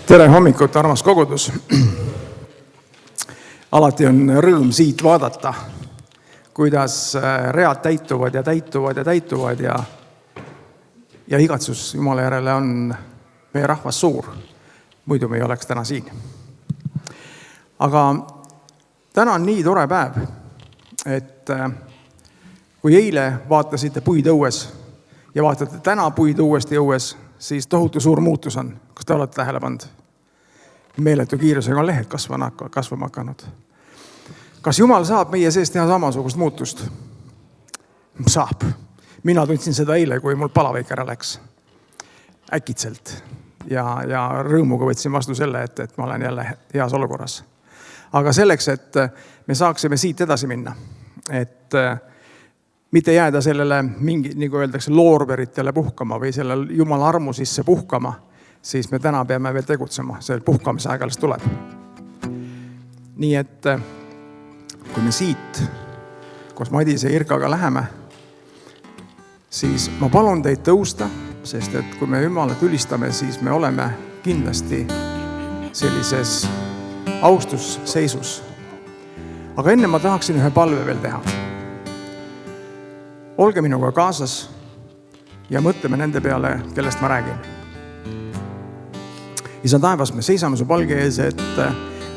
Tere hommikut, armas kogudus! Alati on rõõm siit vaadata, kuidas read täituvad ja täituvad ja täituvad ja igatsus Jumala järele on meie rahvas suur. Muidu me ei oleks täna siin. Aga täna on nii tore päev, et kui eile vaatasite puid õues ja vaatate täna puid uuesti õues, siis tohutu suur muutus on. Kas te olete tähele pannud? Meeletu kiirusega on lehed kasvama hakanud. Kas Jumal saab meie sees teha samasugust muutust? Saab. Mina tundsin seda eile, kui mul palaveik ära läks. Äkitselt. Ja rõõmuga võtsin vastu selle, et ma olen jälle heas olukorras. Aga selleks, et me saaksime siit edasi minna, et mitte jääda sellele mingi, nagu öeldakse, loorberitele puhkama või selle Jumala armu sisse puhkama, siis me täna peame veel tegutsema, see puhkamise aeg alles tuleb. Nii et kui me siit koos Madise ja Irkaga läheme, siis ma palun teid tõusta, sest et kui me Jumalat ülistame, siis me oleme kindlasti sellises austusseisus. Aga enne ma tahaksin ühe palve veel teha. Olge minuga kaasas ja mõtleme nende peale, kellest ma räägin. Isa taevas, me seisame su palge ees, et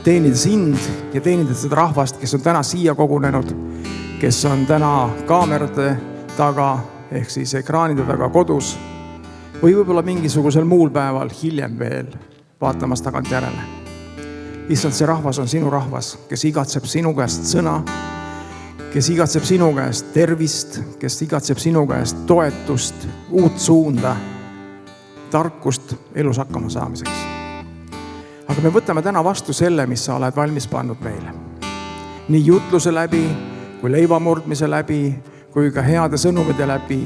teenida sind ja teenida seda rahvast, kes on täna siia kogunenud, kes on täna kaamerate taga ehk siis ekraanide taga kodus või võib-olla mingisugusel muul päeval hiljem veel vaatamas tagant järele. Issand, see rahvas on sinu rahvas, kes igatseb sinu käest sõna, kes igatseb sinu käest tervist, kes igatseb sinu käest toetust, uut suunda, tarkust elus hakkama saamiseks. Aga me võtame täna vastu selle, mis sa oled valmis pannud meile. Nii jutluse läbi, kui leivamurdmise läbi, kui ka heade sõnumide läbi,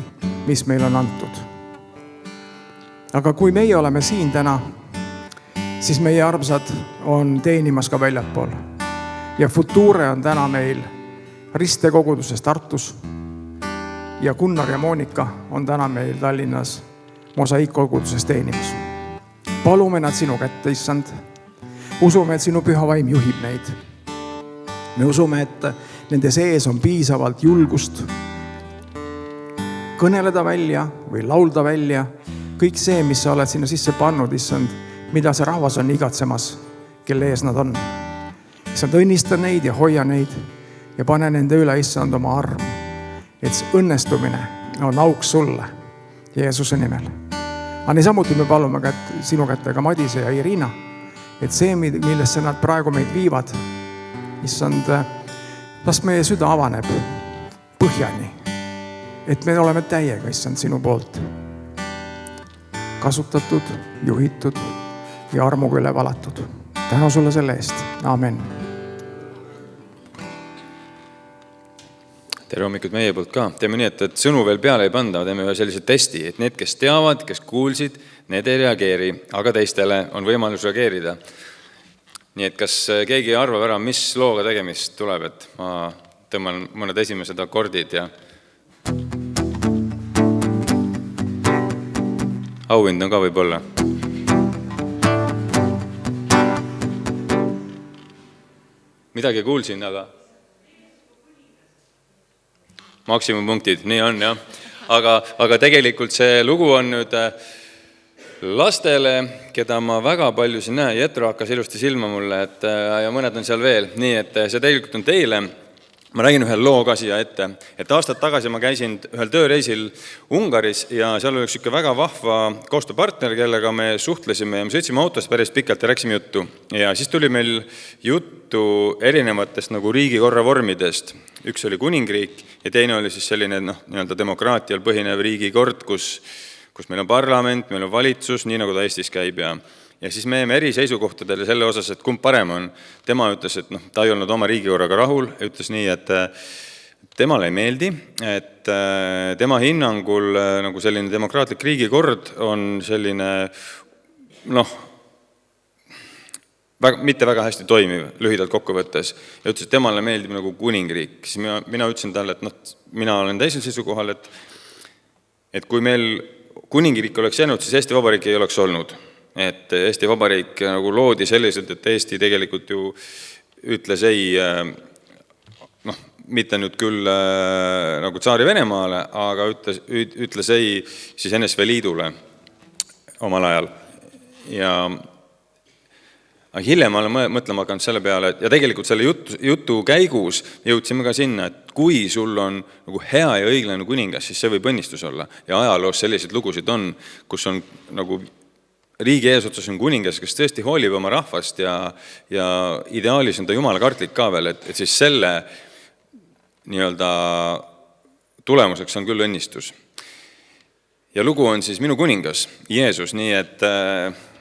mis meil on antud. Aga kui meie oleme siin täna, siis meie armsad on teenimas ka väljapool. Ja Future on täna meil Riste koguduses Tartus ja Gunnar ja Monika on täna meil Tallinnas Mosaiik koguduses teenimas. Palume nad sinu kätte, issand. Usume, et sinu püha vaim juhib neid. Me usume, et nende sees on piisavalt julgust kõneleda välja või laulda välja kõik see, mis sa oled sinna sisse pannud, issand, mida see rahvas on igatsemas, kelle ees nad on. Issand, õnnista neid ja hoia neid ja pane nende üle, issand, oma arm, et õnnestumine on auks sulle Jeesuse nimel. Aga niisamuti me palume sinu kätte ka Madise ja Irina, et see, millesse nad praegu meid viivad, issand, las meie süda avaneb põhjani, et me oleme täiega, issand, sinu poolt kasutatud, juhitud ja armuga üle valatud. Tänu sulle selle eest. Amen. Tere hommikut meie poolt ka. Teeme nii, et sõnu veel peale ei panda, teeme ühe sellise testi, et need, kes teavad, kes kuulsid, need ei reageeri, aga teistele on võimalus reageerida. Nii et kas keegi arvab ära, mis looga tegemist tuleb, et ma tõmban mõned esimesed akordid ja auhind on ka võib-olla. Midagi kuulsin, maksimumpunktid, nii on, jah. Aga tegelikult see lugu on nüüd lastele, keda ma väga palju siin näen. Jetro hakkas ilusti silma mulle ja mõned on seal veel. Nii, et see tegelikult on teile. Ma räägin ühe loo ka siia ette. Et aastad tagasi ma käisin ühel tööreisil Ungaris ja seal oli üks väga vahva koostööpartner, kellega me suhtlesime ja me sõitsime autost päris pikalt ja rääksime juttu. Ja siis tuli meil juttu erinevatest nagu riigikorra vormidest. Üks oli kuningriik ja teine oli siis selline nii-öelda demokraatial põhinev riigikord, kus meil on parlament, meil on valitsus, nii nagu ta Eestis käib ja siis me jäime eri seisukohtadele selle osas, et kumb parem on. Tema ütles, et ta ei olnud oma riigikorraga rahul, ütles nii, et temale ei meeldi, et tema hinnangul nagu selline demokraatlik riigikord on selline mitte väga hästi toimiv, lühidalt kokku võttes. Ja ütles, et temale meeldib nagu kuningriik. Siis mina ütlesin talle, et mina olen teisel seisukohal, et kui meil kuningriik oleks jäänud, siis Eesti Vabariik ei oleks olnud. et Eesti Vabariik nagu loodi selliselt, et Eesti tegelikult ju ütles ei, mitte nüüd küll nagu Tsaari Venemaale, aga ütles ei siis NSV Liidule omal ajal. Ja hiljem olen mõtlema hakanud selle peale, ja tegelikult selle jutu käigus jõudsime ka sinna, et kui sul on nagu hea ja õiglane kuningas, siis see võib õnnistus olla. Ja ajaloos selliseid lugusid on, kus on nagu riigi eesotsas on kuningas, kes tõesti hoolib oma rahvast ja ideaalis on ta jumala kartlik ka veel, et siis selle nii-öelda tulemuseks on küll õnnistus. Ja lugu on siis Minu kuningas, Jeesus, nii et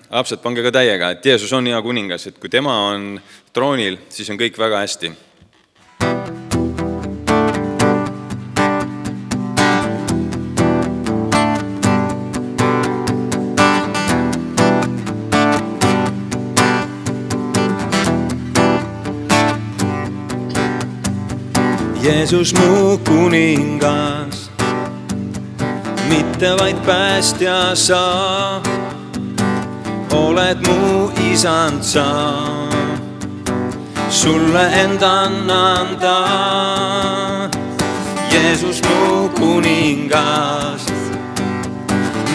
lapsed, pange ka täiega, et Jeesus on hea kuningas, et kui tema on troonil, siis on kõik väga hästi. Jeesus mu kuningas, mitte vaid päästja sa, oled mu isand sa, sulle endan anda. Jeesus mu kuningas,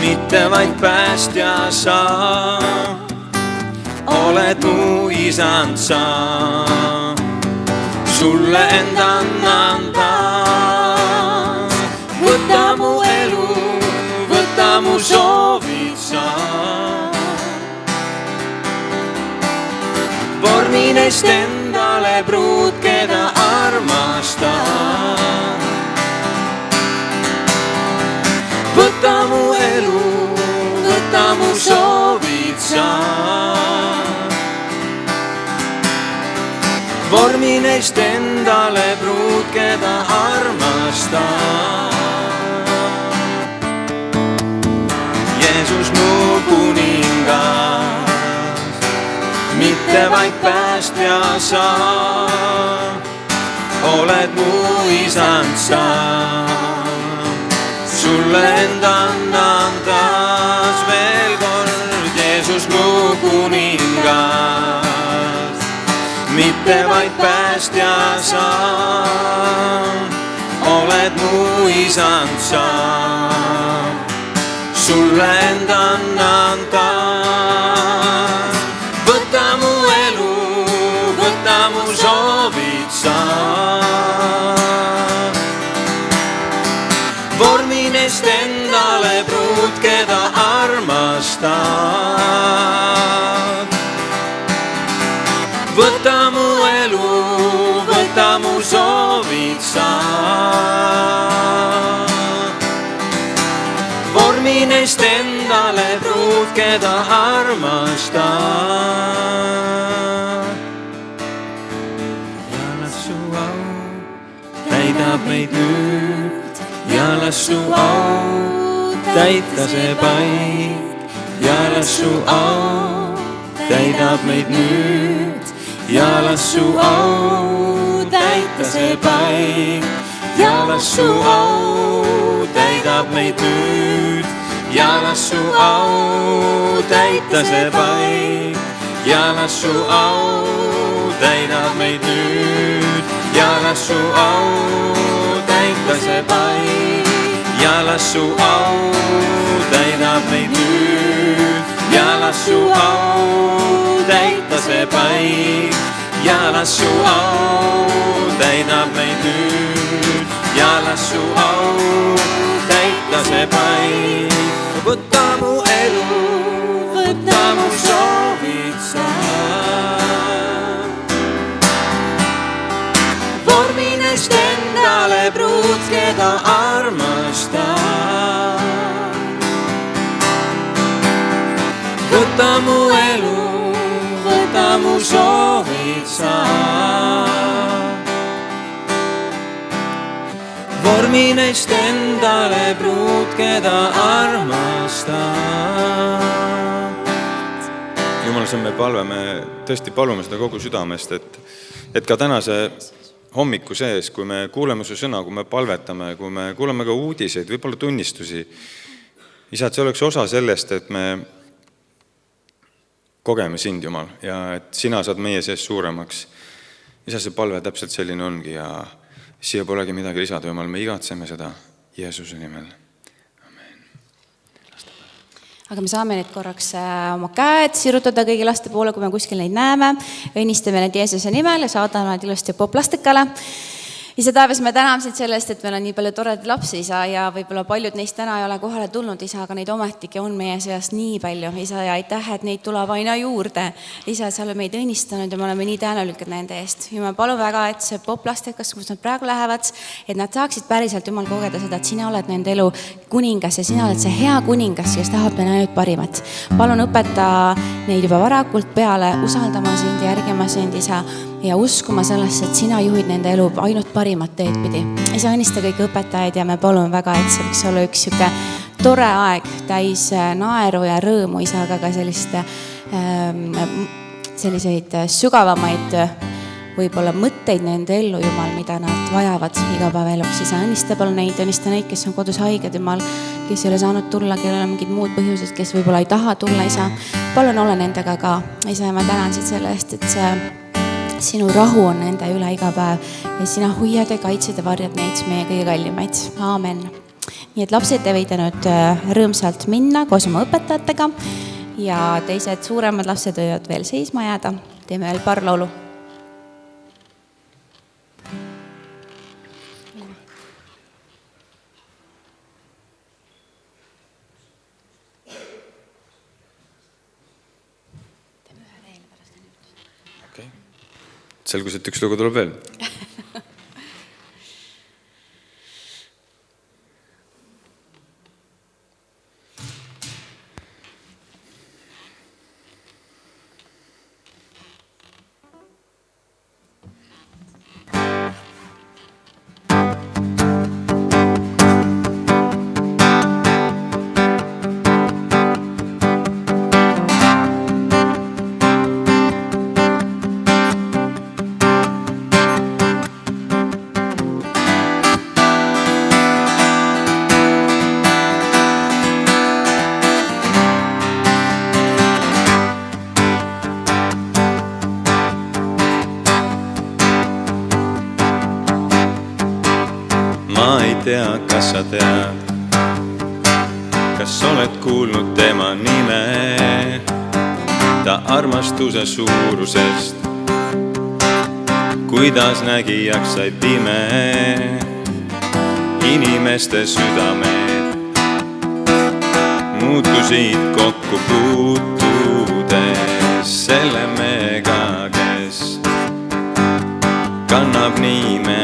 mitte vaid päästja sa, oled mu isand sa, sulle endan anda. Võta mu elu, võta mu soovid sa, vormi neist endale pruut, keda armastad. Võta mu elu, võta mu soovid sa, vormi neist endale pruut, keda armastad. Jeesus mu kuningas, mitte vaid päästja sa, oled mu isand sa, sulle endan andas. Veel kord, Jeesus mu kuningas, mitte vaid päästja sa, oled mu isand sa, sulle endan andas. Võta mu elu, võta mu soovid sa, vormi neist endale pruut, keda armastad. Võta mu elu, võta mu soovid sa, vormi neist endale pruut, keda armastad. Ja las su au täidab meid nüüd, ja las su au täita see paik, ja las su au täidab meid nüüd, ja las su au täita see paik, ja las su au täidab meid nüüd, ja las su au täita see paik, ja las su au täidab meid nüüd, ja las su au täita see paik, ja las su au täidab meid nüüd, ja las su au täita see paik, ja las su au täidab meid nüüd, ja las su au täita see paik. Võta mu elu, võta mu soovid sa, vormi neist endale pruut, keda armastad. Võta mu elu, võta mu soovid sa, vormi neist endale pruut, keda armastad. Jumal, see on meie palve, me tõesti palume seda kogu südamest, et ka tänase hommiku sees, kui me kuuleme su sõna, kui me palvetame, kui me kuuleme ka uudiseid, võib-olla tunnistusi, isa, et see oleks osa sellest, et me kogeme sind, Jumal, ja et sina saad meie sees suuremaks. Isa, see palve täpselt selline ongi ja siia polegi midagi lisada, Jumal, me igatseme seda Jeesuse nimel. Aga me saame nüüd korraks oma käed sirutada kõigi laste poole, kui me kuskil neid näeme. Õnnistame need Jeesuse nimel ja saadame nad ilusti poplastikale. Isa taevas, me täname sind sellest, et meil on nii palju toredaid lapsi, Isa, ja võib-olla paljud neist täna ei ole kohale tulnud, Isa, aga neid ometigi on meie seas nii palju, Isa, ja aitäh, et neid tuleb aina juurde. Isa, et sa oled meid õnnistanud ja me oleme nii tänulikud nende eest. Ja ma palun väga, et see poplastikas, kus nad praegu lähevad, et nad saaksid päriselt Jumal kogeda seda, et sina oled nende elu kuningas ja sina oled see hea kuningas, kes tahab neile ainult parimat. Palun õpeta neid juba varakult peale, usaldama sind ja järgima sind, Isa, ja uskuma sellesse, et sina juhid nende elu ainult parimat teed pidi. Isa, õnnista kõik õpetajaid ja me palume väga, et see võiks olla üks siuke tore aeg täis naeru ja rõõmu, Isa, aga ka selliseid sügavamaid võib-olla mõtteid nende ellu, Jumal, mida nad vajavad igapäevaeluks. Isa, õnnista palun neid, õnnista neid, kes on kodus haiged, Jumal, kes ei ole saanud tulla, kellel on mingid muud põhjused, kes võib-olla ei taha tulla, Isa. Palun ole nendega ka. Isa, ma tänan sind selle eest, et sinu rahu on nende üle iga päev ja sina hoiad ja kaitsed ja varjad neid meie kõige kallimaid. Aamen. Nii et lapsed, te võite nüüd rõõmsalt minna koos oma õpetajatega ja teised suuremad lapsed võivad veel seisma jääda. Teeme veel paar laulu. Selgus, et üks lugu tuleb veel. Kas sa tead, kas oled kuulnud tema nime, ta armastuse suurusest, kuidas nägijaks sai pime, inimeste südamed muutusid kokku puutudes selle mega, kes kannab nime.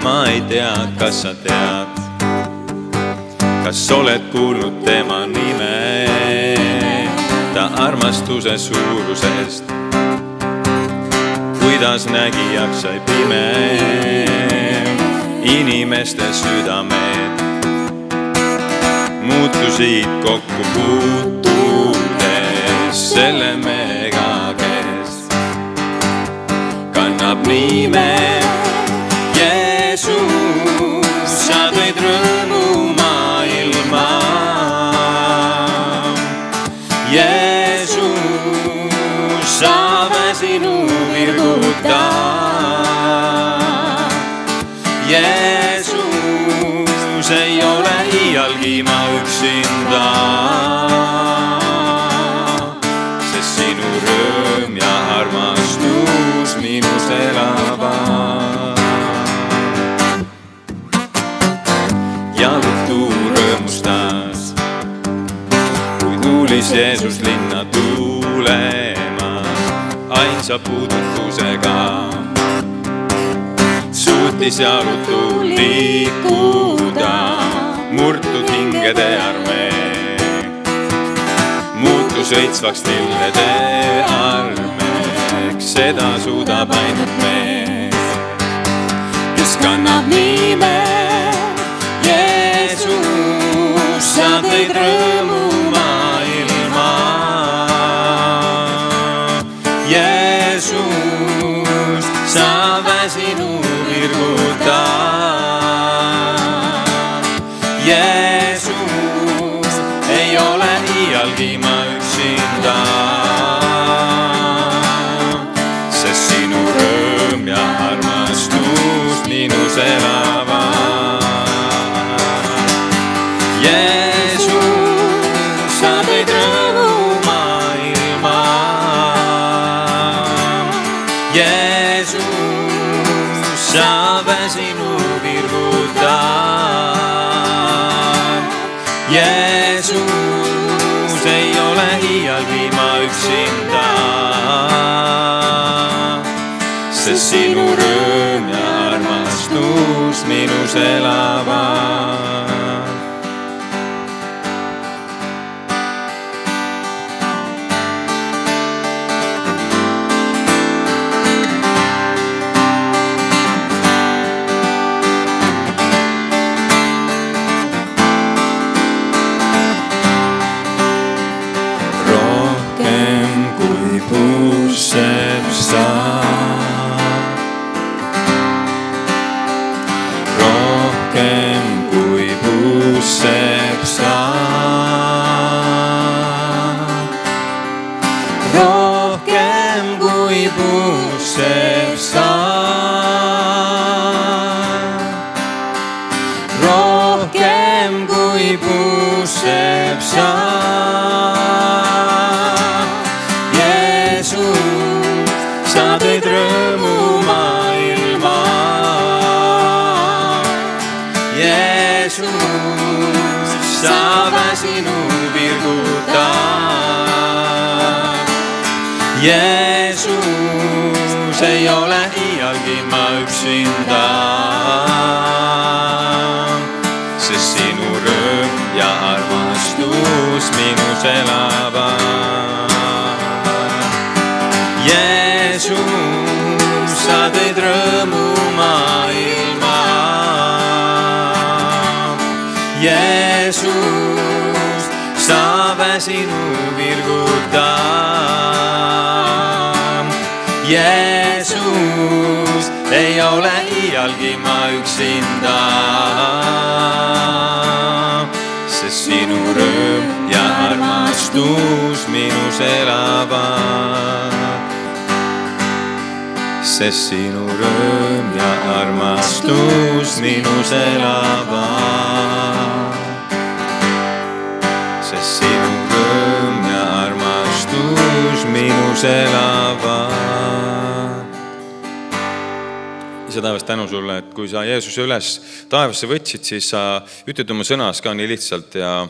Ma ei tea, kas sa tead, kas oled kuulnud tema nime, ta armastuse suurusest, kuidas nägijaks sai pime, inimeste südamed muutusid kokku puutudes selle mega, kes kannab nime. Jeesus, sa tõid rõõmu maailma. Jeesus, sa väsinu virguta. Jeesus, ei ole iialgi ma üksinda, sest sinu rõõm ja armastus minus elavad. Jalgtu rõõmustas, kui tuulis Jeesus linna tuulemas, ainsa puudutusega suutis jalutu liikuda, murtud hingede armee muutus õitsvaks lillede armeks, seda suudab ainult mees, kes kannab nime. Jeesus, sa tõid rõõmu maailma. Jeesus, sa väsinu virgu Jeesus, sa väsinu virguta. Jeesus, ei ole iialgi ma üksinda, sest sinu rõõm ja armastus minus elavad. Pusseb saab, rohkem kui pusseb saab, rohkem kui pusseb saab, rohkem kui pusseb saab. Sa tõid rõõmu maailma. Jeesus, sa väsinu virguta. Jeesus, ei ole iialgi ma üksinda, sest sinu rõõm ja armastus minus elavad. Jeesus, sa tõid rõõmu maailma. Jeesus, sa väsinu virguta. Jeesus, ei ole iialgi ma üksinda, sest sinu rõõm ja armastus minus elavad. Sest sinu rõõm ja armastus minus elavad. Sest sinu rõõm ja armastus minus elavad. Isa taevas, tänu sulle, et kui sa Jeesuse üles taevasse võtsid, siis sa ütled oma sõnas ka nii lihtsalt ja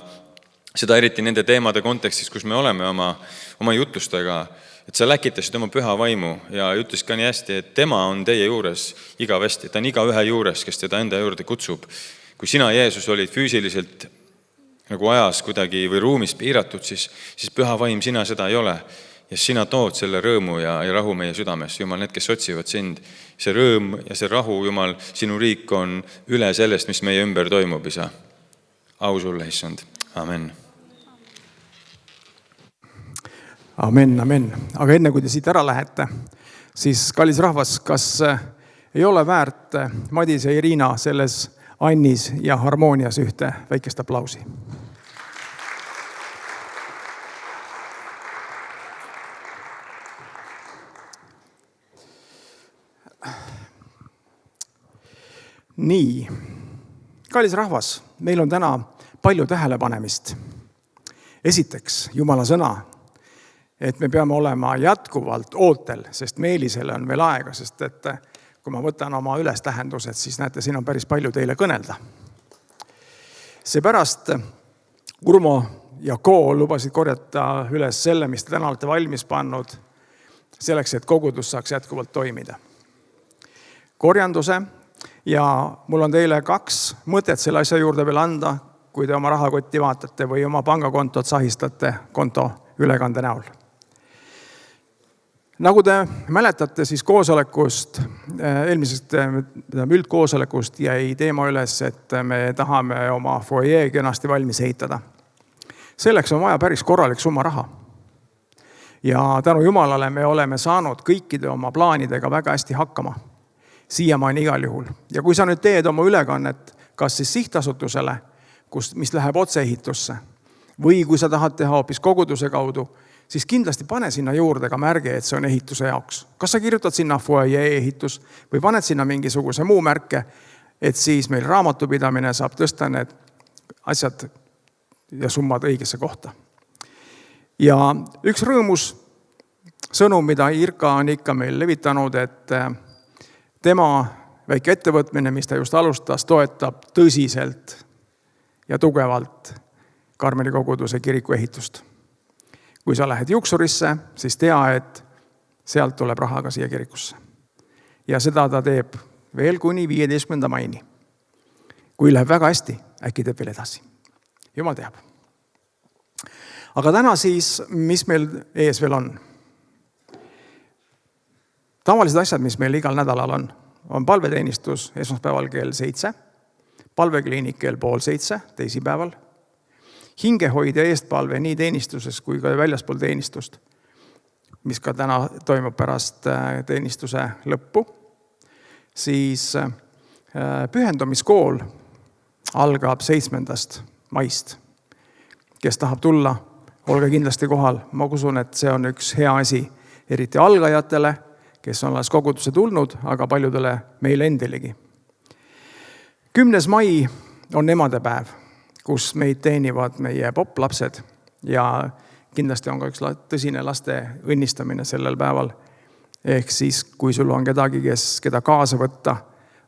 seda eriti nende teemade kontekstis, kus me oleme oma jutlustega, et sa läkitasid oma püha vaimu ja ütles ka nii hästi, et tema on teie juures igavesti. Ta on iga ühe juures, kes teda enda juurde kutsub. Kui sina, Jeesus, olid füüsiliselt nagu ajas kuidagi või ruumis piiratud, siis püha vaim sina seda ei ole. Ja sina tood selle rõõmu ja rahu meie südames. Jumal, need, kes otsivad sind, see rõõm ja see rahu, Jumal, sinu riik on üle sellest, mis meie ümber toimub, isa. Au sulle, issand. Amen. Amen, amen. Aga enne kui te siit ära lähete, siis kallis rahvas, kas ei ole väärt Madis ja Irina selles Annis ja harmoonias ühte väikest aplausi? Nii, kallis rahvas, meil on täna palju tähelepanemist. Esiteks, Jumala sõna, et me peame olema jätkuvalt ootel, sest Meelisele on veel aega, sest et kui ma võtan oma ülestähendused, siis näete, siin on päris palju teile kõnelda. Seepärast Urmo ja Ko lubasid korjata üles selle, mis te täna olete valmis pannud, selleks, et kogudus saaks jätkuvalt toimida. Korjanduse ja mul on teile 2 mõtet selle asja juurde veel anda, kui te oma rahakotti vaatate või oma pangakontot sahistate konto ülekande näol. Nagu te mäletate, siis koosolekust, eelmisest üldkoosolekust jäi teema üles, et me tahame oma foyer kenasti valmis ehitada. Selleks on vaja päris korralik summa raha. Ja tänu Jumalale me oleme saanud kõikide oma plaanidega väga hästi hakkama. Siiamaani igal juhul. Ja kui sa nüüd teed oma ülekannet, kas siis sihtasutusele, mis läheb otseehitusse, või kui sa tahad teha hoopis koguduse kaudu, siis kindlasti pane sinna juurde ka märge, et see on ehituse jaoks. Kas sa kirjutad sinna foyer ehitus või paned sinna mingisuguse muu märke, et siis meil raamatupidamine saab tõsta need asjad ja summad õigesse kohta. Ja üks rõõmus sõnum, mida Irka on ikka meil levitanud, et tema väike ettevõtmine, mis ta just alustas, toetab tõsiselt ja tugevalt Karmeli koguduse kiriku ehitust. Kui sa lähed Juuksurisse, siis tea, et sealt tuleb raha ka siia kirikusse. Ja seda ta teeb veel kuni 15. maini. Kui läheb väga hästi, äkki teeb veel edasi. Jumal teab. Aga täna siis, mis meil ees veel on? Tavalised asjad, mis meil igal nädalal on palveteenistus esmaspäeval kell 7, palvekliinik kell 6:30 teisipäeval, hingehoid ja eestpalve nii teenistuses kui ka väljaspool teenistust, mis ka täna toimub pärast teenistuse lõppu. Siis pühendumiskool algab 7. maist. Kes tahab tulla, olge kindlasti kohal. Ma usun, et see on üks hea asi, eriti algajatele, kes on alles kogudusse tulnud, aga paljudele meile endilegi. 10. mai on emadepäev, kus meid teenivad meie poplapsed ja kindlasti on ka üks tõsine laste õnnistamine sellel päeval. Ehk siis, kui sul on kedagi, keda kaasa võtta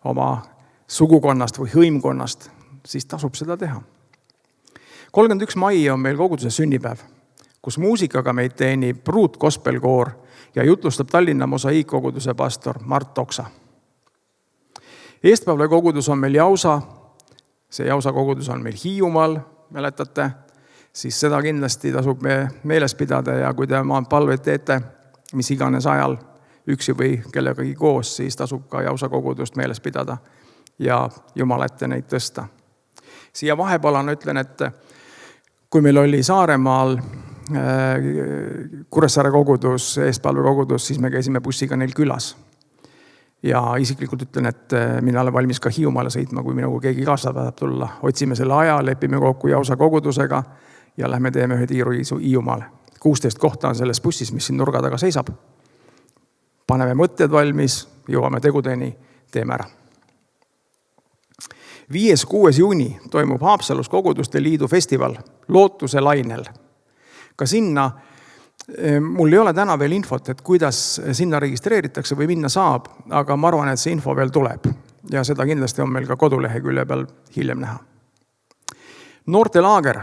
oma sugukonnast või hõimkonnast, siis tasub seda teha. 31. mai on meil koguduse sünnipäev, kus muusikaga meid teenib Ruut Gospelkoor ja jutlustab Tallinna mosaiikkoguduse pastor Mart Oksa. Eestpalve kogudus on meil Jausa, see Jausa kogudus on meil Hiiumaal, mäletate, siis seda kindlasti tasub meeles pidada ja kui te oma palveid teete, mis iganes ajal, üksi või kellegagi koos, siis tasub ka Jausa kogudust meeles pidada ja Jumala ette neid tõsta. Siia vahepalana ütlen, et kui meil oli Saaremaal Kuressaare kogudus, eestpalve kogudus, siis me käisime bussiga neil külas. Ja isiklikult ütlen, et mina olen valmis ka Hiiumaale sõitma, kui minuga keegi kaasa tahab tulla. Otsime selle aja, lepime kokku Jausa kogudusega ja lähme teeme ühe tiiru Hiiumaale. 16 kohta on selles bussis, mis siin nurga taga seisab. Paneme mõtted valmis, jõuame tegudeni, teeme ära. 5.–6. juuni toimub Haapsalus koguduste liidu festival Lootuse lainel. Ka sinna, mul ei ole täna veel infot, et kuidas sinna registreeritakse või minna saab, aga ma arvan, et see info veel tuleb. Ja seda kindlasti on meil ka kodulehekülje peal hiljem näha. Noortelaager,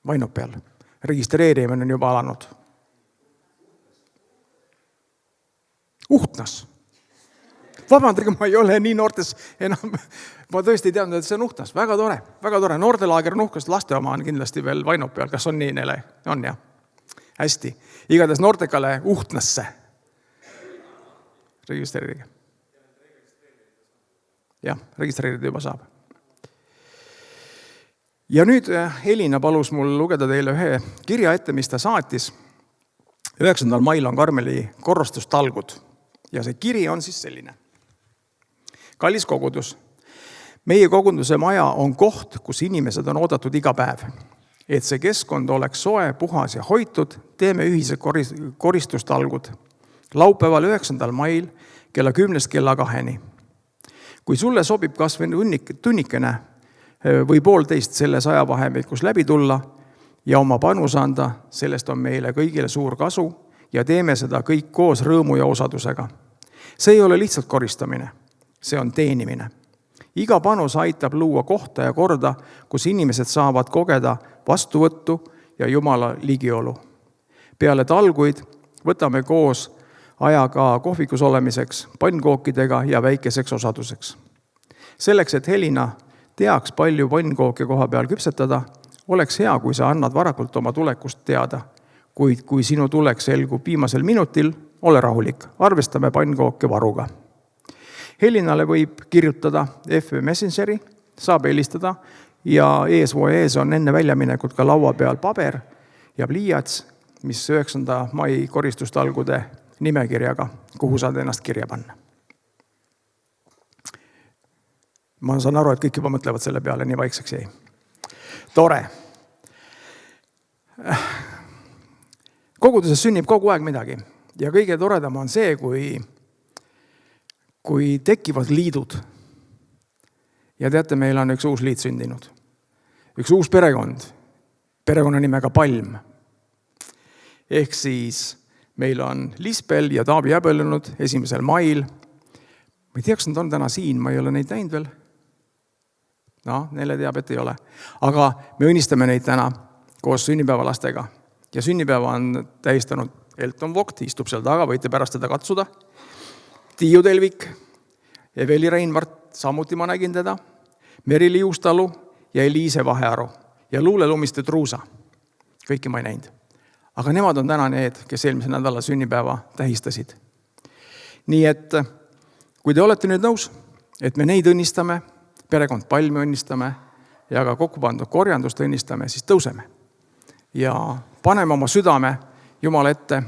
Vainopeal. Registreerimine on juba alanud. Uhtnas. Vabandage, ma ei ole nii noortes enam. Ma tõesti tean, et see on Uhtnas. Väga tore. Noortelaager on uhkast, laste oma on kindlasti veel Vainopeal. Kas on nii neile? On jah. Hästi. Igatahes noortekale Uhtnasse. Registreerige. Jah, registreerida juba saab. Ja nüüd Elina palus mul lugeda teile ühe kirja ette, mis ta saatis. 9. mail on Karmeli korrastustalgud ja see kiri on siis selline. Kallis kogudus, meie koguduse maja on koht, kus inimesed on oodatud iga päev. Et see keskkond oleks soe, puhas ja hoitud, teeme ühise koristustalgud. Laupäeval 9. mail kella 10 kella 2. Kui sulle sobib kas või tunnikene või 1,5 selles ajavahemikus läbi tulla ja oma panus anda, sellest on meile kõigile suur kasu ja teeme seda kõik koos rõõmu ja osadusega. See ei ole lihtsalt koristamine, see on teenimine. Iga panus aitab luua kohta ja korda, kus inimesed saavad kogeda vastuvõttu ja Jumala ligiolu. Peale talguid võtame koos ajaga kohvikus olemiseks, pannkookidega ja väikeseks osaduseks. Selleks, et Helina teaks palju pannkooke koha peal küpsetada, oleks hea, kui sa annad varakult oma tulekust teada. Kuid kui sinu tulek selgub viimasel minutil, ole rahulik, arvestame pannkooke varuga. Helinale võib kirjutada FB Messengeri, saab helistada ja ees on enne väljaminekut ka laua peal paber ja pliiats, mis 9. mai koristustalgude nimekirjaga, kuhu saad ennast kirja panna. Ma saan aru, et kõik juba mõtlevad selle peale, nii vaikseks jäi. Tore. Koguduses sünnib kogu aeg midagi ja kõige toredam on see, kui tekivad liidud. Ja teate, meil on üks uus liit sündinud. Üks uus perekond, perekonna nimega Palm. Ehk siis meil on Lispel ja Taavi abiellunud 1. mail. Ma ei tea, kas nad on täna siin, ma ei ole neid näinud veel. No, neile teab, et ei ole. Aga me õnnistame neid täna koos sünnipäevalastega. Ja sünnipäeva on tähistanud Elton Vogt, istub seal taga, võite pärast teda katsuda. Tiiu Telvik, Eveli Reinvart, samuti ma nägin teda, Merili Juustalu ja Eliise Vahearu ja Luule Lumiste Truusa. Kõiki ma ei näinud. Aga nemad on täna need, kes eelmise nädala sünnipäeva tähistasid. Nii et kui te olete nüüd nõus, et me neid õnnistame, perekond Palmi õnnistame ja ka kokku pandud korjandust õnnistame, siis tõuseme. Ja paneme oma südame Jumala ette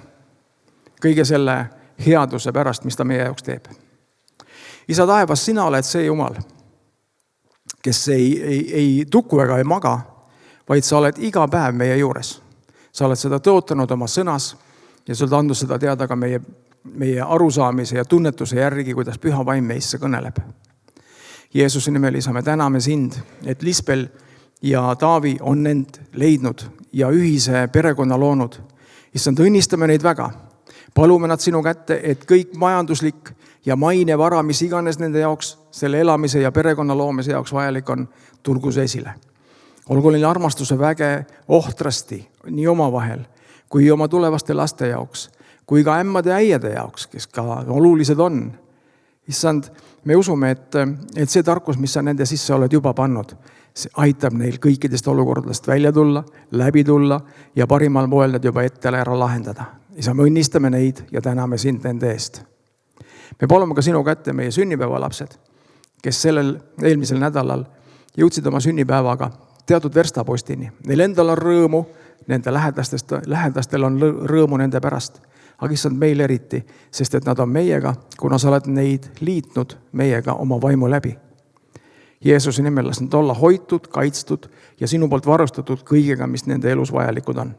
kõige selle headuse pärast, mis ta meie jaoks teeb. Isa taevas, sina oled see Jumal, kes ei tuku ega ei maga, vaid sa oled iga päev meie juures. Sa oled seda tõotanud oma sõnas ja sa oled andnud seda teada ka meie arusaamise ja tunnetuse järgi, kuidas püha vaim meisse kõneleb. Jeesuse nimel, isa, me täname sind, et Lispel ja Taavi on end leidnud ja ühise perekonna loonud. Issand, õnnistame neid väga. Palume nad sinu kätte, et kõik majanduslik ja maine vara, mis iganes nende jaoks, selle elamise ja perekonna loomise jaoks vajalik on, tulgu see esile. Olgu neil armastuse väge ohtrasti nii oma vahel, kui oma tulevaste laste jaoks, kui ka ämmade ja äiede jaoks, kes ka olulised on. Issand, me usume, et see tarkus, mis sa nende sisse oled juba pannud, see aitab neil kõikidest olukordadest välja tulla, läbi tulla ja parimal moel nad juba ette ära lahendada. Isa, me õnnistame neid ja täname sind nende eest. Me palume ka sinu kätte meie sünnipäevalapsed, kes eelmisel nädalal jõudsid oma sünnipäevaga teatud verstapostini. Neil endal on rõõmu, nende lähedastel on rõõmu nende pärast. Aga issand meil eriti, sest et nad on meiega, kuna sa oled neid liitnud meiega oma vaimu läbi. Jeesuse nimel las nad olla hoitud, kaitstud ja sinu poolt varustatud kõigega, mis nende elus vajalikud on.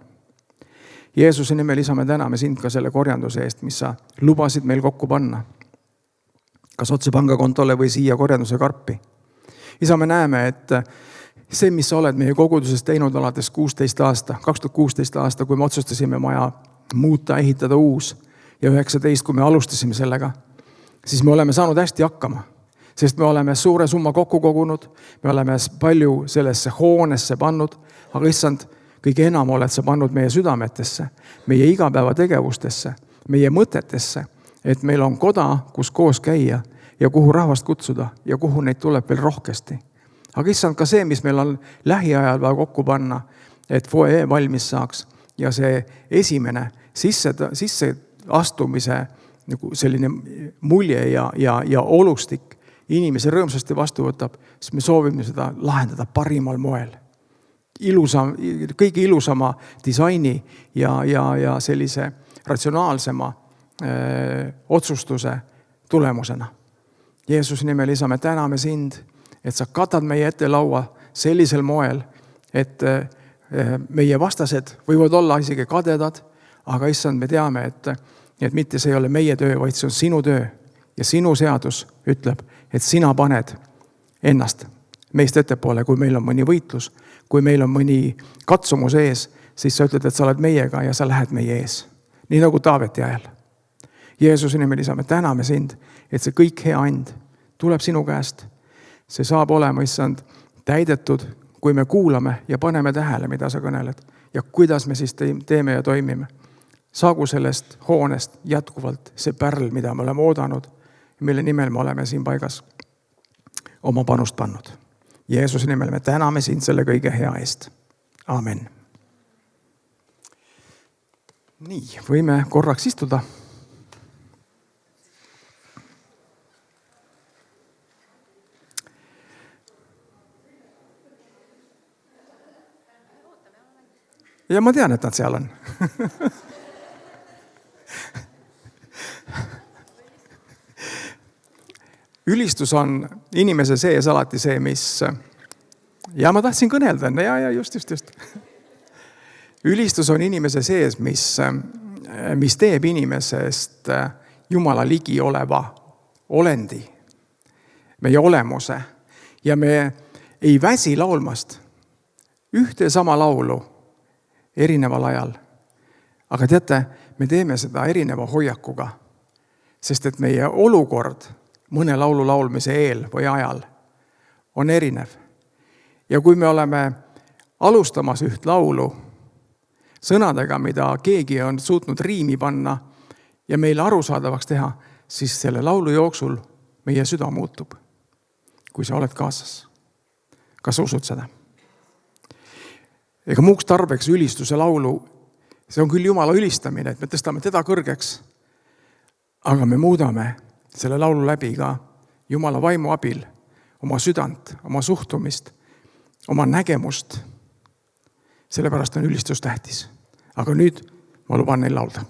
Jeesuse nimel, isa, me täname sind ka selle korjanduse eest, mis sa lubasid meil kokku panna. Kas otse pangakontole või siia korjanduse karpi. Isa, me näeme, et see, mis sa oled meie koguduses teinud alates 2016 aasta, kui me otsustasime maja muuta, ehitada uus ja 19, kui me alustasime sellega, siis me oleme saanud hästi hakkama, sest me oleme suure summa kokku kogunud, me oleme palju sellesse hoonesse pannud, aga issand, kõige enam oled sa pannud meie südametesse, meie igapäeva tegevustesse, meie mõtetesse, et meil on koda, kus koos käia ja kuhu rahvast kutsuda ja kuhu neid tuleb veel rohkesti. Aga issand, ka see, mis meil on lähiajal vaja kokku panna, et foyer valmis saaks ja see esimene sisse astumise nagu selline mulje ja olustik inimese rõõmsasti vastu võtab, siis me soovime seda lahendada parimal moel. Kõige ilusama disaini ja sellise ratsionaalsema otsustuse tulemusena. Jeesuse nimel, isa, me täname sind, et sa katad meie ette laua sellisel moel, et meie vastased võivad olla isegi kadedad, aga issand, me teame, et mitte see ei ole meie töö, vaid see on sinu töö. Ja sinu seadus ütleb, et sina paned ennast meist ettepoole, kui meil on mõni võitlus, kui meil on mõni katsumus ees, siis sa ütled, et sa oled meiega ja sa lähed meie ees. Nii nagu Taaveti ajal. Jeesuse nimel, isa, me täname sind, et see kõik hea and tuleb sinu käest. See saab olema, issand, täidetud, kui me kuulame ja paneme tähele, mida sa kõneled ja kuidas me siis teeme ja toimime. Saagu sellest hoonest jätkuvalt see pärl, mida me oleme oodanud, mille nimel me oleme siin paigas oma panust pannud. Jeesuse nimel me täname sind selle kõige hea eest. Amen. Nii, võime korraks istuda. Ja ma tean, et nad seal on. Ülistus on inimese sees alati see, mis... Ja ma tahtsin kõnelda. Ja, just. Ülistus on inimese sees, mis teeb inimesest Jumala ligi oleva olendi, meie olemuse. Ja me ei väsi laulmast ühte sama laulu erineval ajal. Aga teate, me teeme seda erineva hoiakuga, sest et meie olukord mõne laulu laulmise eel või ajal on erinev. Ja kui me oleme alustamas üht laulu sõnadega, mida keegi on suutnud riimi panna ja meile arusaadavaks teha, siis selle laulu jooksul meie süda muutub, kui sa oled kaasas. Kas usud seda? Ega muuks tarbeks ülistuse laulu, see on küll Jumala ülistamine, et me tõstame teda kõrgeks, aga me muudame selle laulu läbi ka Jumala vaimu abil oma südant, oma suhtumist, oma nägemust. Sellepärast on ülistus tähtis. Aga nüüd ma luban neil laulda.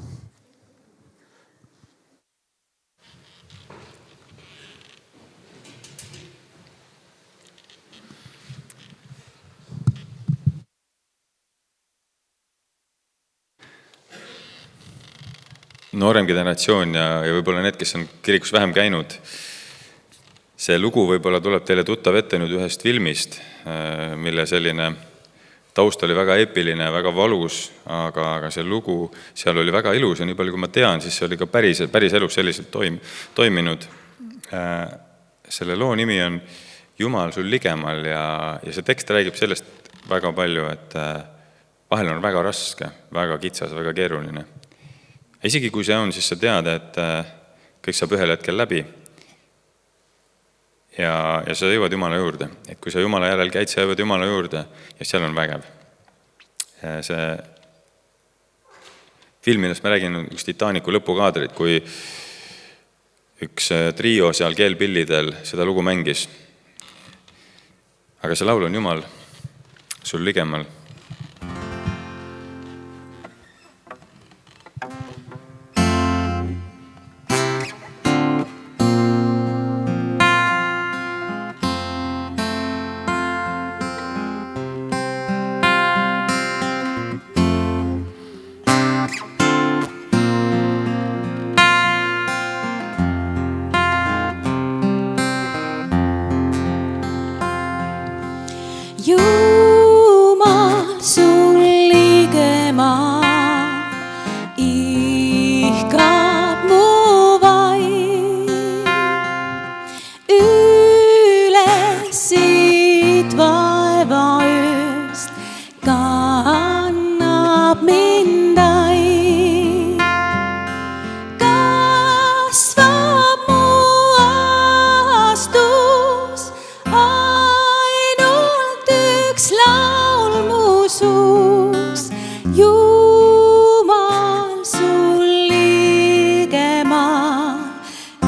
Noorem generatsioon ja võib-olla need, kes on kirikus vähem käinud. See lugu võib-olla tuleb teile tuttav ette nüüd ühest filmist, mille selline taust oli väga eepiline, väga valus, aga see lugu seal oli väga ilus ja nii palju kui ma tean, siis see oli ka päris elus selliselt toiminud. Selle loo nimi on Jumal sul ligemal ja see tekst räägib sellest väga palju, et vahel on väga raske, väga kitsas, väga keeruline. Isegi kui see on, siis sa tead, et kõik saab ühel hetkel läbi ja sa jõuad Jumala juurde. Et kui sa Jumala järel käid, sa jõuad Jumala juurde ja seal on vägev. See film, millest ma räägin, on üks Titanicu lõpukaadrid, kui üks trio seal keelpillidel seda lugu mängis. Aga see laul on Jumal sul ligemal. Jumal sul ligemal, ihkab mu vaim. Üles siit vaevaööst kannab mind aim. Kasvab mu aastus laul mu suus, Jumal sul ligemal,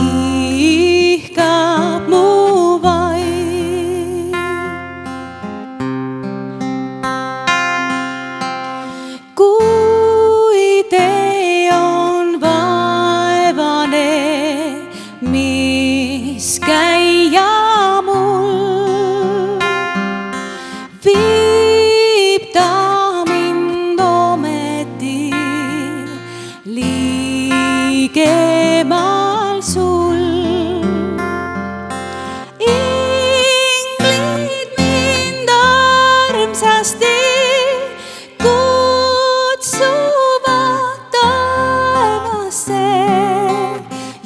ihkab mu vaim. Kui tee on vaevane, mis käia viib ta mind ometi ligemal sul. Inglid mind armsasti kutsuvad taevasse,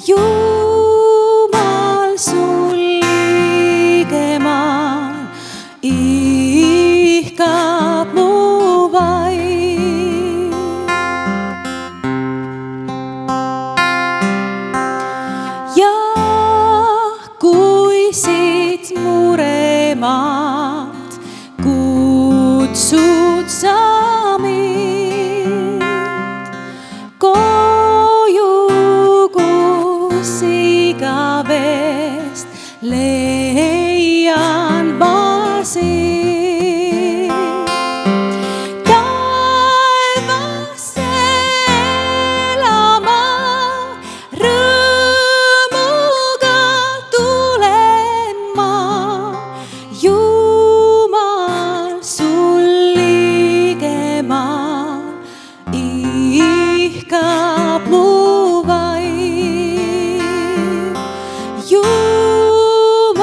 Jumal sul ligemal, ihkab mu vaim. Ja kui siit muremaad kutsud sa mind koju, kus igavest leian ma sind. Taevasse elama rõõmuga tulen ma, Jumal sul ligemal, ihkab mu vaim. Jumal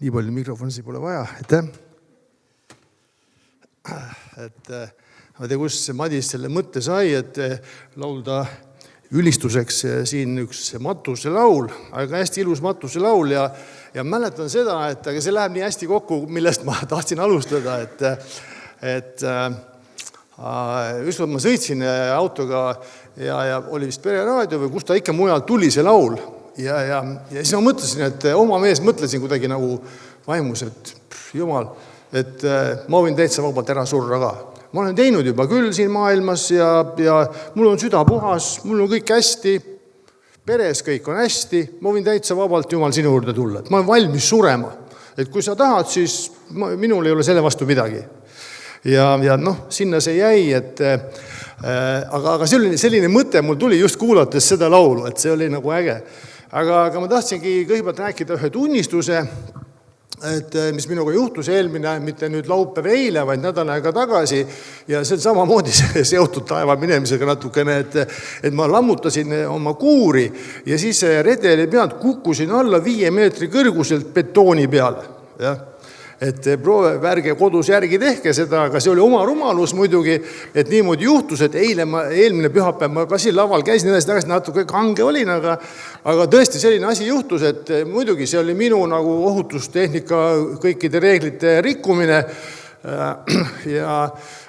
nii palju mikrofonisi pole vaja, aitäh. Et ma tea, kus Madis selle mõtte sai, et laulda ülistuseks siin üks matuselaul, aga hästi ilus matuselaul ja mäletan seda, et aga see läheb nii hästi kokku, millest ma tahtsin alustada, et ükskord ma sõitsin autoga ja oli vist Pereraadio või kus ta ikka mujal tuli see laul ja siis ma mõtlesin, et oma mees mõtlesin kuidagi nagu vaimus, et jumal, et ma võin täitsa vabalt ära surra ka. Ma olen teinud juba küll siin maailmas ja mul on süda puhas, mul on kõik hästi, peres kõik on hästi, ma võin täitsa vabalt Jumal sinu juurde tulla. Et ma olen valmis surema. Et kui sa tahad, siis minul ei ole selle vastu midagi. Ja sinna see jäi, et aga selline mõte mul tuli just kuulates seda laulu, et see oli nagu äge. Aga ma tahtsingi kõigepealt rääkida ühe tunnistuse, et mis minuga juhtus eelmine, mitte nüüd laupäev eile, vaid nädal aega tagasi ja see on samamoodi seotud taeva minemisega natukene, et ma lammutasin oma kuuri ja siis redeli pealt kukkusin alla 5 meetri kõrguselt betooni peale. Ja? Et värge kodus järgi tehke seda, aga see oli oma rumalus muidugi, et niimoodi juhtus, et eelmine pühapäev ma ka siin laval käisin edasi tagasi, natuke kange olin, aga tõesti selline asi juhtus, et muidugi see oli minu nagu ohutustehnika kõikide reeglite rikkumine,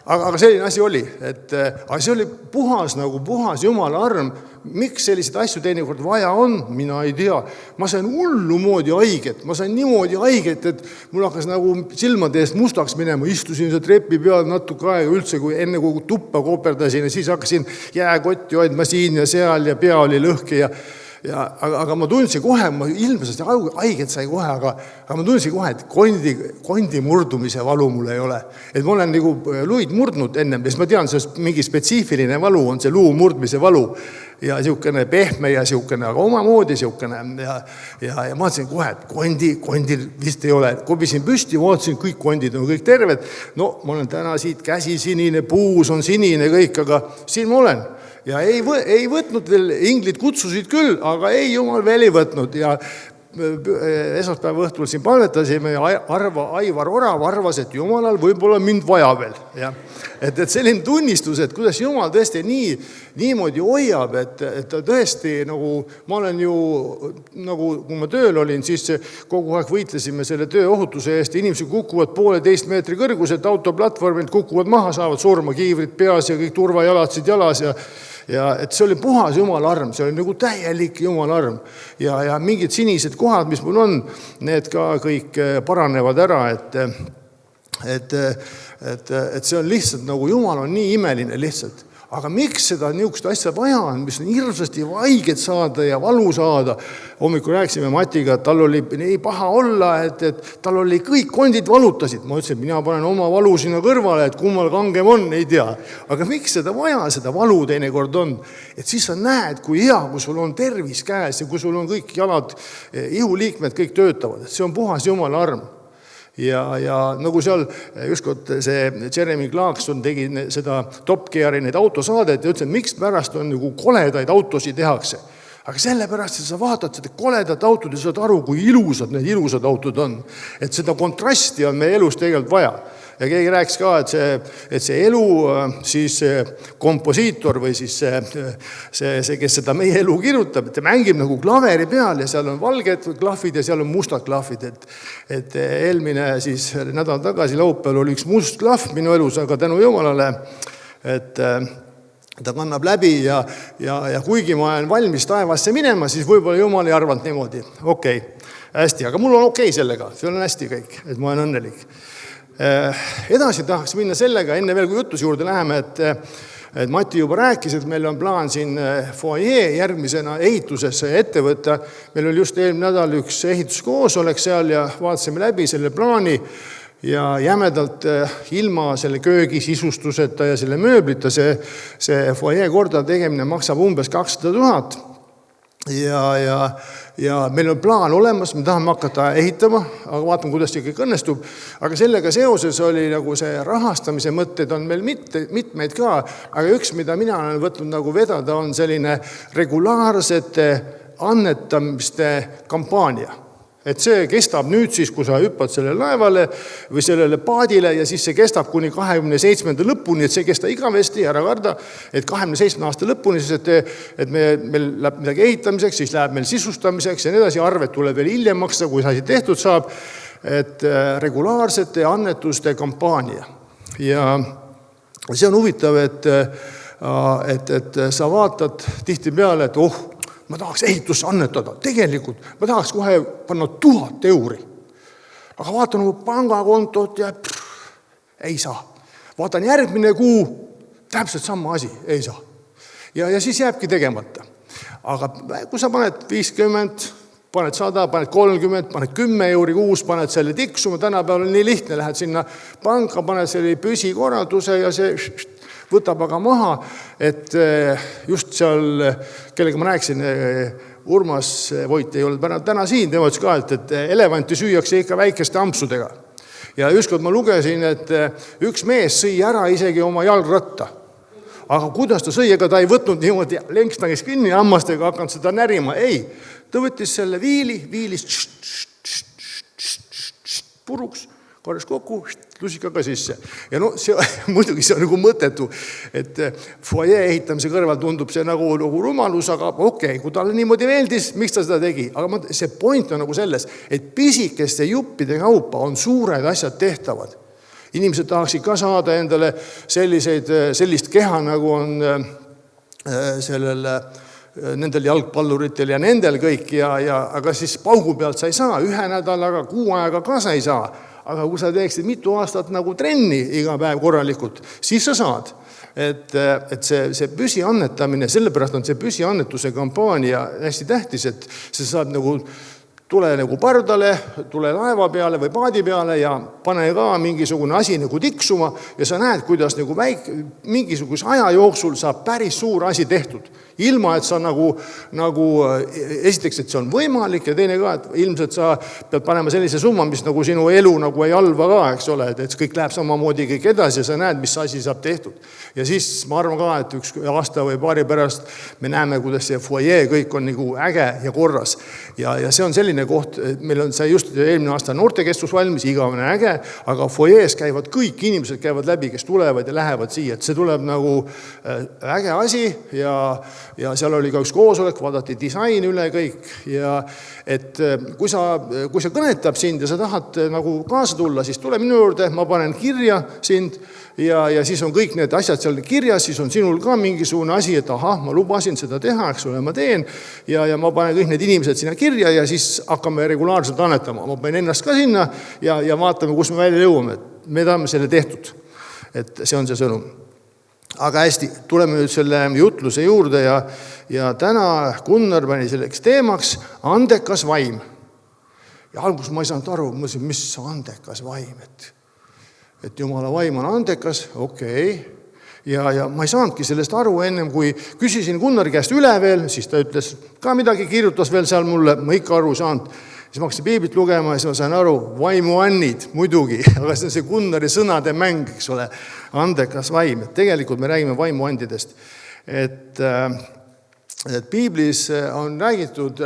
aga selline asi oli, aga see oli puhas Jumala arm. Miks selliseid asju teinekord vaja on, mina ei tea. Ma sain hullu moodi haiget, ma sain niimoodi haiget, et mul hakkas nagu silmade eest mustaks minema, istusin see trepi peal natuke aega üldse, kui enne kui tuppa koperdasin ja siis hakkasin jääkotti hoidma siin ja seal ja pea oli lõhki aga ma tundsin kohe, ma ilmselt haiget sai kohe, aga ma tundsin kohe, et kondi murdumise valu mul ei ole. Et ma olen nagu luid murdnud ennem, siis ma tean, see mingi spetsiifiline valu on see luu murdmise valu ja siukene pehme ja siukene, aga omamoodi siukene ja ma ütlesin kohe, et kondi vist ei ole. Kobisin püsti, vaatasin, kõik kondid on kõik terved. No, ma olen täna siit käsi sinine, puus on sinine kõik, aga siin ma olen. Ja ei võtnud veel, inglid kutsusid küll, aga ei Jumal veel ei võtnud ja esmaspäeva õhtul siin palvetasime ja Aivar Orav arvas, et Jumalal võib-olla mind vaja veel. Ja. Et selline tunnistus, et kuidas Jumal tõesti niimoodi hoiab, et ta tõesti nagu, ma olen ju nagu, kui ma tööl olin, siis kogu aeg võitlesime selle tööohutuse eest, inimesed kukuvad 1,5 meetri kõrguselt autoplatvormilt, kukuvad maha, saavad surma, kiivrid peas ja kõik turvajalatsid jalas ja et see oli puhas Jumala arm, see oli nagu täielik Jumala arm ja mingid sinised kohad, mis mul on, need ka kõik paranevad ära, et see on lihtsalt nagu Jumal on nii imeline lihtsalt. Aga miks seda niisugust asja vaja on, mis on hirmsasti haiget saada ja valu saada? Hommikul rääkisime Matiga, et tal oli nii paha olla, et tal oli kõik kondid valutasid. Ma ütlesin, et mina panen oma valu sinna kõrvale, et kummal kangem on, ei tea. Aga miks seda vaja, seda valu teinekord on? Et siis sa näed, kui hea, kui sul on tervis käes ja kui sul on kõik jalad, ihuliikmed kõik töötavad. See on puhas Jumala arm. Ja nagu seal ükskord see Jeremy Clarkson tegi seda Top Geari neid autosaadet ja ütles, et miks pärast on nagu koledaid autosid tehakse. Aga sellepärast, et sa vaatad seda koledat autod ja saad aru, kui ilusad need ilusad autod on. Et seda kontrasti on meie elus tegelikult vaja. Ja keegi rääkis ka, et see elu siis komposiitor või siis see, kes seda meie elu kirjutab, et ta mängib nagu klaveri peal ja seal on valged klahvid ja seal on mustad klahvid. Et eelmine siis nädal tagasi laupäeval oli üks must klahv minu elus, aga tänu Jumalale, et ta kannab läbi ja kuigi ma olen valmis taevasse minema, siis võib-olla Jumal ei arvanud niimoodi. Okei, hästi, aga mul on okei sellega, see on hästi kõik, et ma olen õnnelik. Edasi tahaks minna sellega, enne veel kui jutus juurde läheme, et Mati juba rääkis, et meil on plaan siin foajee järgmisena ehitusesse ette võtta. Meil oli just eelmine nädal üks ehituskoosolek seal ja vaatasime läbi selle plaani ja jämedalt ilma selle köögi sisustuseta ja selle mööblita see foajee korda tegemine maksab umbes 200 000 ja meil on plaan olemas, me tahame hakata ehitama, aga vaatame, kuidas see kõik õnnestub. Aga sellega seoses oli nagu see rahastamise mõtted on meil mitmeid ka, aga üks, mida mina olen võtnud nagu vedada, on selline regulaarsete annetamiste kampaania. Et see kestab nüüd siis, kui sa hüppad sellele laevale või sellele paadile ja siis see kestab kuni 27. lõpuni, et see ei kesta igavesti, ära karda, et 27. aasta lõpuni, siis et meil läheb midagi ehitamiseks, siis läheb meil sisustamiseks ja nii edasi, arved tuleb veel hiljem maksta, kui see asi tehtud saab, et regulaarsete annetuste kampaania. Ja see on huvitav, et sa vaatad tihti peale, et ma tahaks ehitusse annetada, tegelikult ma tahaks kohe panna 1000 euri. Aga vaatan mu pangakontot ja ei saa. Vaatan järgmine kuu, täpselt sama asi, ei saa. Ja siis jääbki tegemata. Aga kui sa paned 50, paned 100, paned 30, paned 10 euri kuus, paned selle tiksuma, tänapäeval on nii lihtne, lähed sinna panka, paned selle püsikorralduse ja see võtab aga maha, et just seal, kellega ma rääkisin, Urmas Voit ei olnud täna siin, tema ütles ka, et elevanti süüakse ikka väikeste ampsudega. Ja ükskord ma lugesin, et üks mees sõi ära isegi oma jalgratta. Aga kuidas ta sõi, ega ta ei võtnud niimoodi lenksnagis kinni hammastega, hakanud seda närima. Ei, ta võttis selle viilis puruks, korras kokku, lusikaga sisse. Ja muidugi see on nagu mõttetu, et foyer ehitamise kõrval tundub see nagu rumalus, aga okei, kui talle niimoodi meeldis, miks ta seda tegi? Aga see point on nagu selles, et pisikeste juppide kaupa on suured asjad tehtavad. Inimesed tahaksid ka saada endale sellist keha, nagu on nendel jalgpalluritel ja nendel kõik, aga siis paugu pealt sa ei saa, 1 nädalaga, 6 aega ka sa ei saa. Aga kui sa teeksid mitu aastat nagu trenni iga päev korralikult, siis sa saad. Et see püsiannetamine, sellepärast on see püsiannetuse kampaania hästi tähtis, et see saab nagu tule nagu pardale, tule laeva peale või paadi peale ja pane ka mingisugune asi nagu tiksuma ja sa näed, kuidas nagu mingisuguse aja jooksul saab päris suur asi tehtud. Ilma, et sa nagu esiteks, et see on võimalik ja teine ka, et ilmselt sa pead panema sellise summa, mis nagu sinu elu nagu ei halva ka, eks ole, et kõik läheb samamoodi kõik edasi ja sa näed, mis asi saab tehtud. Ja siis ma arvan ka, et üks aasta või paari pärast me näeme, kuidas see foyer kõik on nagu äge ja korras. Ja see on selline koht, meil on see just eelmine aasta noortekeskus valmis, igavene äge, aga foyees käivad kõik inimesed käivad läbi, kes tulevad ja lähevad siia, et see tuleb nagu äge asi ja seal oli ka üks koosolek, vaadati disain üle kõik ja et kui sa kõnetab sind ja sa tahad nagu kaasa tulla, siis tule minu juurde, ma panen kirja sind ja siis on kõik need asjad seal kirjas, siis on sinul ka mingisugune asi, et ma lubasin seda teha, eks ole, ma teen ja ma panen kõik need inimesed sinna kirja ja siis hakkame regulaarselt annetama. Ma panen ennast ka sinna ja vaatame, kus me välja jõuame. Me tahame selle tehtud, et see on see sõnum. Aga hästi, tuleme nüüd selle jutluse juurde ja täna Gunnar pani selleks teemaks andekas vaim. Ja algus ma ei saanud aru, mis andekas vaim, et Jumala vaim on andekas, okei. Ja ma ei saanudki sellest aru ennem, kui küsisin Gunnari käest üle veel, siis ta ütles ka midagi, kirjutas veel seal mulle, ma ikka aru saanud. Siis ma hakkasin piiblit lugema ja siis ma sain aru, vaimuannid muidugi, aga see on Gunnari sõnade mäng, eks ole, andekas vaim. Tegelikult me räägime vaimuandidest. Et piiblis on räägitud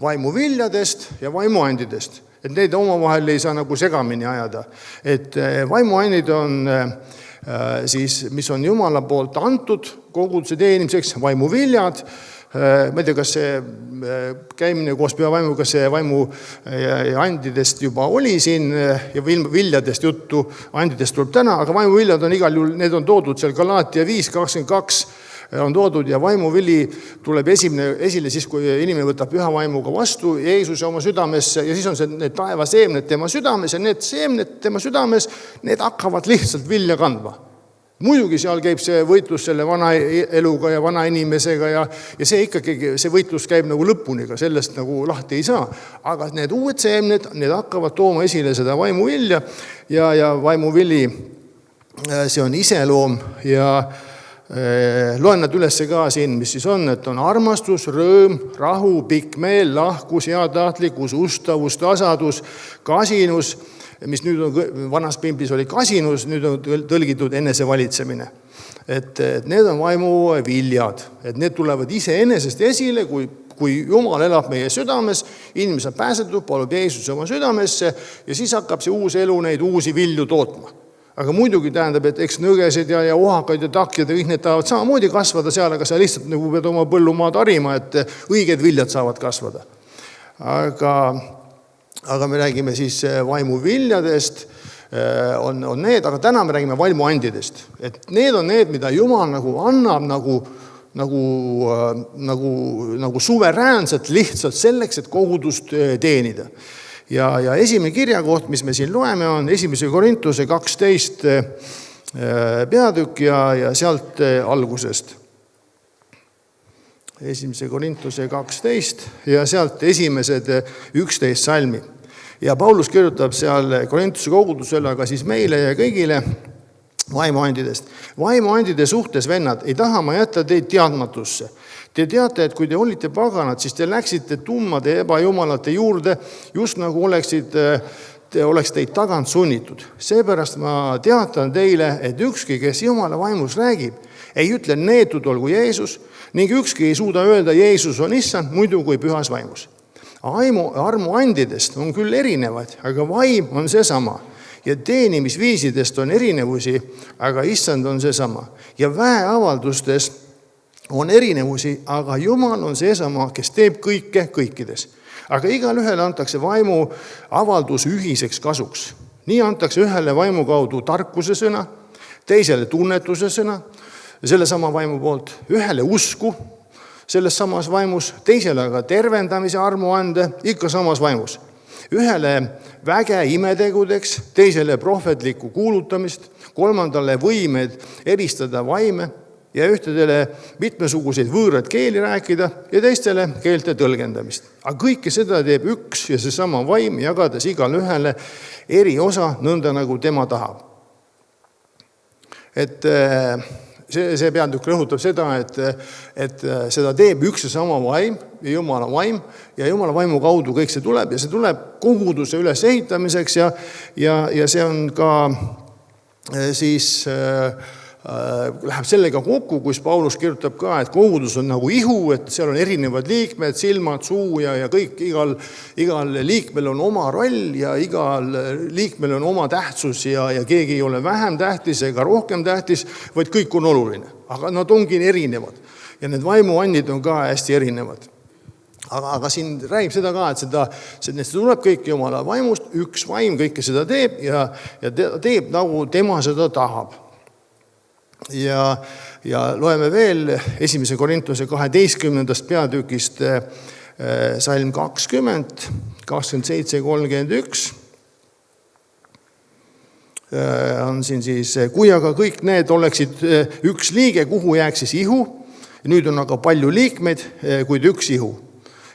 vaimuviljadest ja vaimuandidest. Et neid omavahel ei saa nagu segamini ajada. Et vaimuannid on siis, mis on Jumala poolt antud koguduse teenimiseks, vaimuviljad. Ma ei tea, kas see käimine koos pühavaimuga, see vaimu andidest juba oli siin ja viljadest juttu, andidest tuleb täna, aga vaimuviljad on igal juhul, need on toodud seal Galaatia 5:22 on toodud ja vaimuvili tuleb esile siis, kui inimene võtab pühavaimuga vastu Jeesuse oma südamesse ja siis on see need taevaseemned tema südames ja need seemned tema südames, need hakkavad lihtsalt vilja kandma. Muidugi seal käib see võitlus selle vana eluga ja vana inimesega ja see ikkagi, see võitlus käib nagu lõpuniga, sellest nagu lahti ei saa. Aga need uued seemned, need hakkavad tooma esile seda vaimuvilja ja vaimuvili, see on iseloom ja loen nad üles ka siin, mis siis on, et on armastus, rõõm, rahu, pikk meel, lahkus, heatahtlikkus, ustavus, tasadus, kasinus, mis nüüd on vanas piiblis oli kasinus, nüüd on tõlgitud enesevalitsemine. Et need on vaimu viljad, et need tulevad iseenesest esile, kui kui Jumal elab meie südames, inimene saab pääsetud, palub Jeesuse oma südamesse ja siis hakkab see uus elu neid uusi vilju tootma. Aga muidugi tähendab, et eks nõgesed ja ohakad ja takjad ja kõik need tahavad samamoodi kasvada seal, aga sa lihtsalt nagu pead oma põllumaad harima, et õiged viljad saavad kasvada. Aga me räägime siis vaimuviljadest, on need, aga täna me räägime vaimuandidest. Et need on need, mida Jumal nagu annab nagu suveräänselt lihtsalt selleks, et kogudust teenida. Ja esimene kirjakoht, mis me siin loeme, on 1. Korintuse 12 peatükk ja sealt algusest. 1. Korintuse 12 ja sealt esimesed 11 salmi. Ja Paulus kirjutab seal Korintuse kogudusele, aga siis meile ja kõigile vaimuandidest. Vaimuandide suhtes, vennad, ei taha ma jätta teid teadmatusse. Te teate, et kui te olite paganad, siis te läksite tummade ebajumalate juurde, just nagu oleks teid tagant sunnitud. Seepärast ma teatan teile, et ükski, kes Jumala vaimus räägib, ei ütle neetud olgu Jeesus, ning ükski ei suuda öelda Jeesus on issand, muidu kui pühas vaimus. Armuandidest on küll erinevad, aga vaim on seesama. Ja teenimisviisidest on erinevusi, aga issand on seesama. Ja väeavaldustes on erinevusi, aga Jumal on seesama, kes teeb kõike kõikides. Aga igal ühele antakse vaimu avaldus ühiseks kasuks. Nii antakse ühele vaimu kaudu tarkuse sõna, teisele tunnetuse sõna, selle sama vaimu poolt, ühele usku, selles samas vaimus, teisele aga tervendamise armuande, ikka samas vaimus. Ühele väge imetegudeks, teisele prohvetlikku kuulutamist, kolmandale võimed eristada vaime ja ühtedele mitmesuguseid võõrad keeli rääkida ja teistele keelte tõlgendamist. Aga kõike seda teeb üks ja seesama vaim, jagades igal ühele eri osa nõnda nagu tema tahab. Et see peatükk rõhutab seda, et seda teeb üks ja sama vaim ja Jumala vaim ja Jumala vaimu kaudu kõik see tuleb ja see tuleb koguduse üles ehitamiseks ja see on ka siis läheb sellega kokku, kus Paulus kirjutab ka, et kogudus on nagu ihu, et seal on erinevad liikmed, silmad, suu ja kõik, igal liikmel on oma roll ja igal liikmel on oma tähtsus ja keegi ei ole vähem tähtis ega rohkem tähtis, vaid kõik on oluline. Aga nad ongi erinevad ja need vaimuandid on ka hästi erinevad. Aga siin räägib seda ka, et see tuleb kõik Jumala vaimust, üks vaim kõike seda teeb ja teeb nagu tema seda tahab. Ja loeme veel 1. Korintuse 12. peatükist salm 20, 27-31. On siin siis, kui aga kõik need oleksid üks liige, kuhu jääks siis ihu, nüüd on aga palju liikmeid, kuid üks ihu.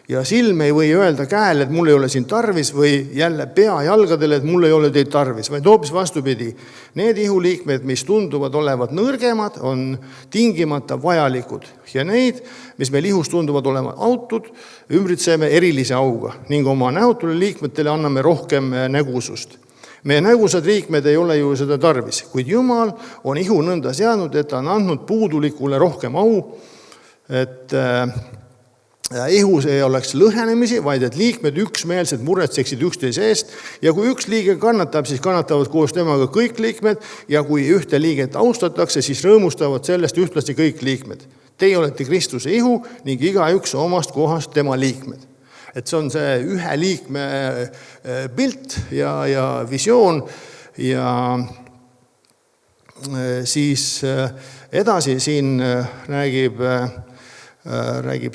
Ja silm ei või öelda käele, et mul ei ole siin tarvis või jälle pea jalgadele, et mul ei ole teid tarvis, vaid hoopis vastupidi. Need ihuliikmed, mis tunduvad olevat nõrgemad, on tingimata vajalikud ja neid, mis meil ihus tunduvad olevat autud, ümbritseme erilise auga ning oma näotule liikmetele anname rohkem nägusust. Meie nägusad liikmed ei ole ju seda tarvis, kuid Jumal on ihu nõnda seadnud, et ta on andnud puudulikule rohkem au, et ihus ei oleks lõhenemisi, vaid et liikmed üksmeelselt muretseksid üksteise eest ja kui üks liige kannatab, siis kannatavad koos temaga kõik liikmed ja kui ühte liiget austatakse, siis rõõmustavad sellest ühtlasi kõik liikmed. Teie olete Kristuse ihu ning igaüks omast kohast tema liikmed. Et see on see ühe liikme pilt ja visioon ja siis edasi siin räägib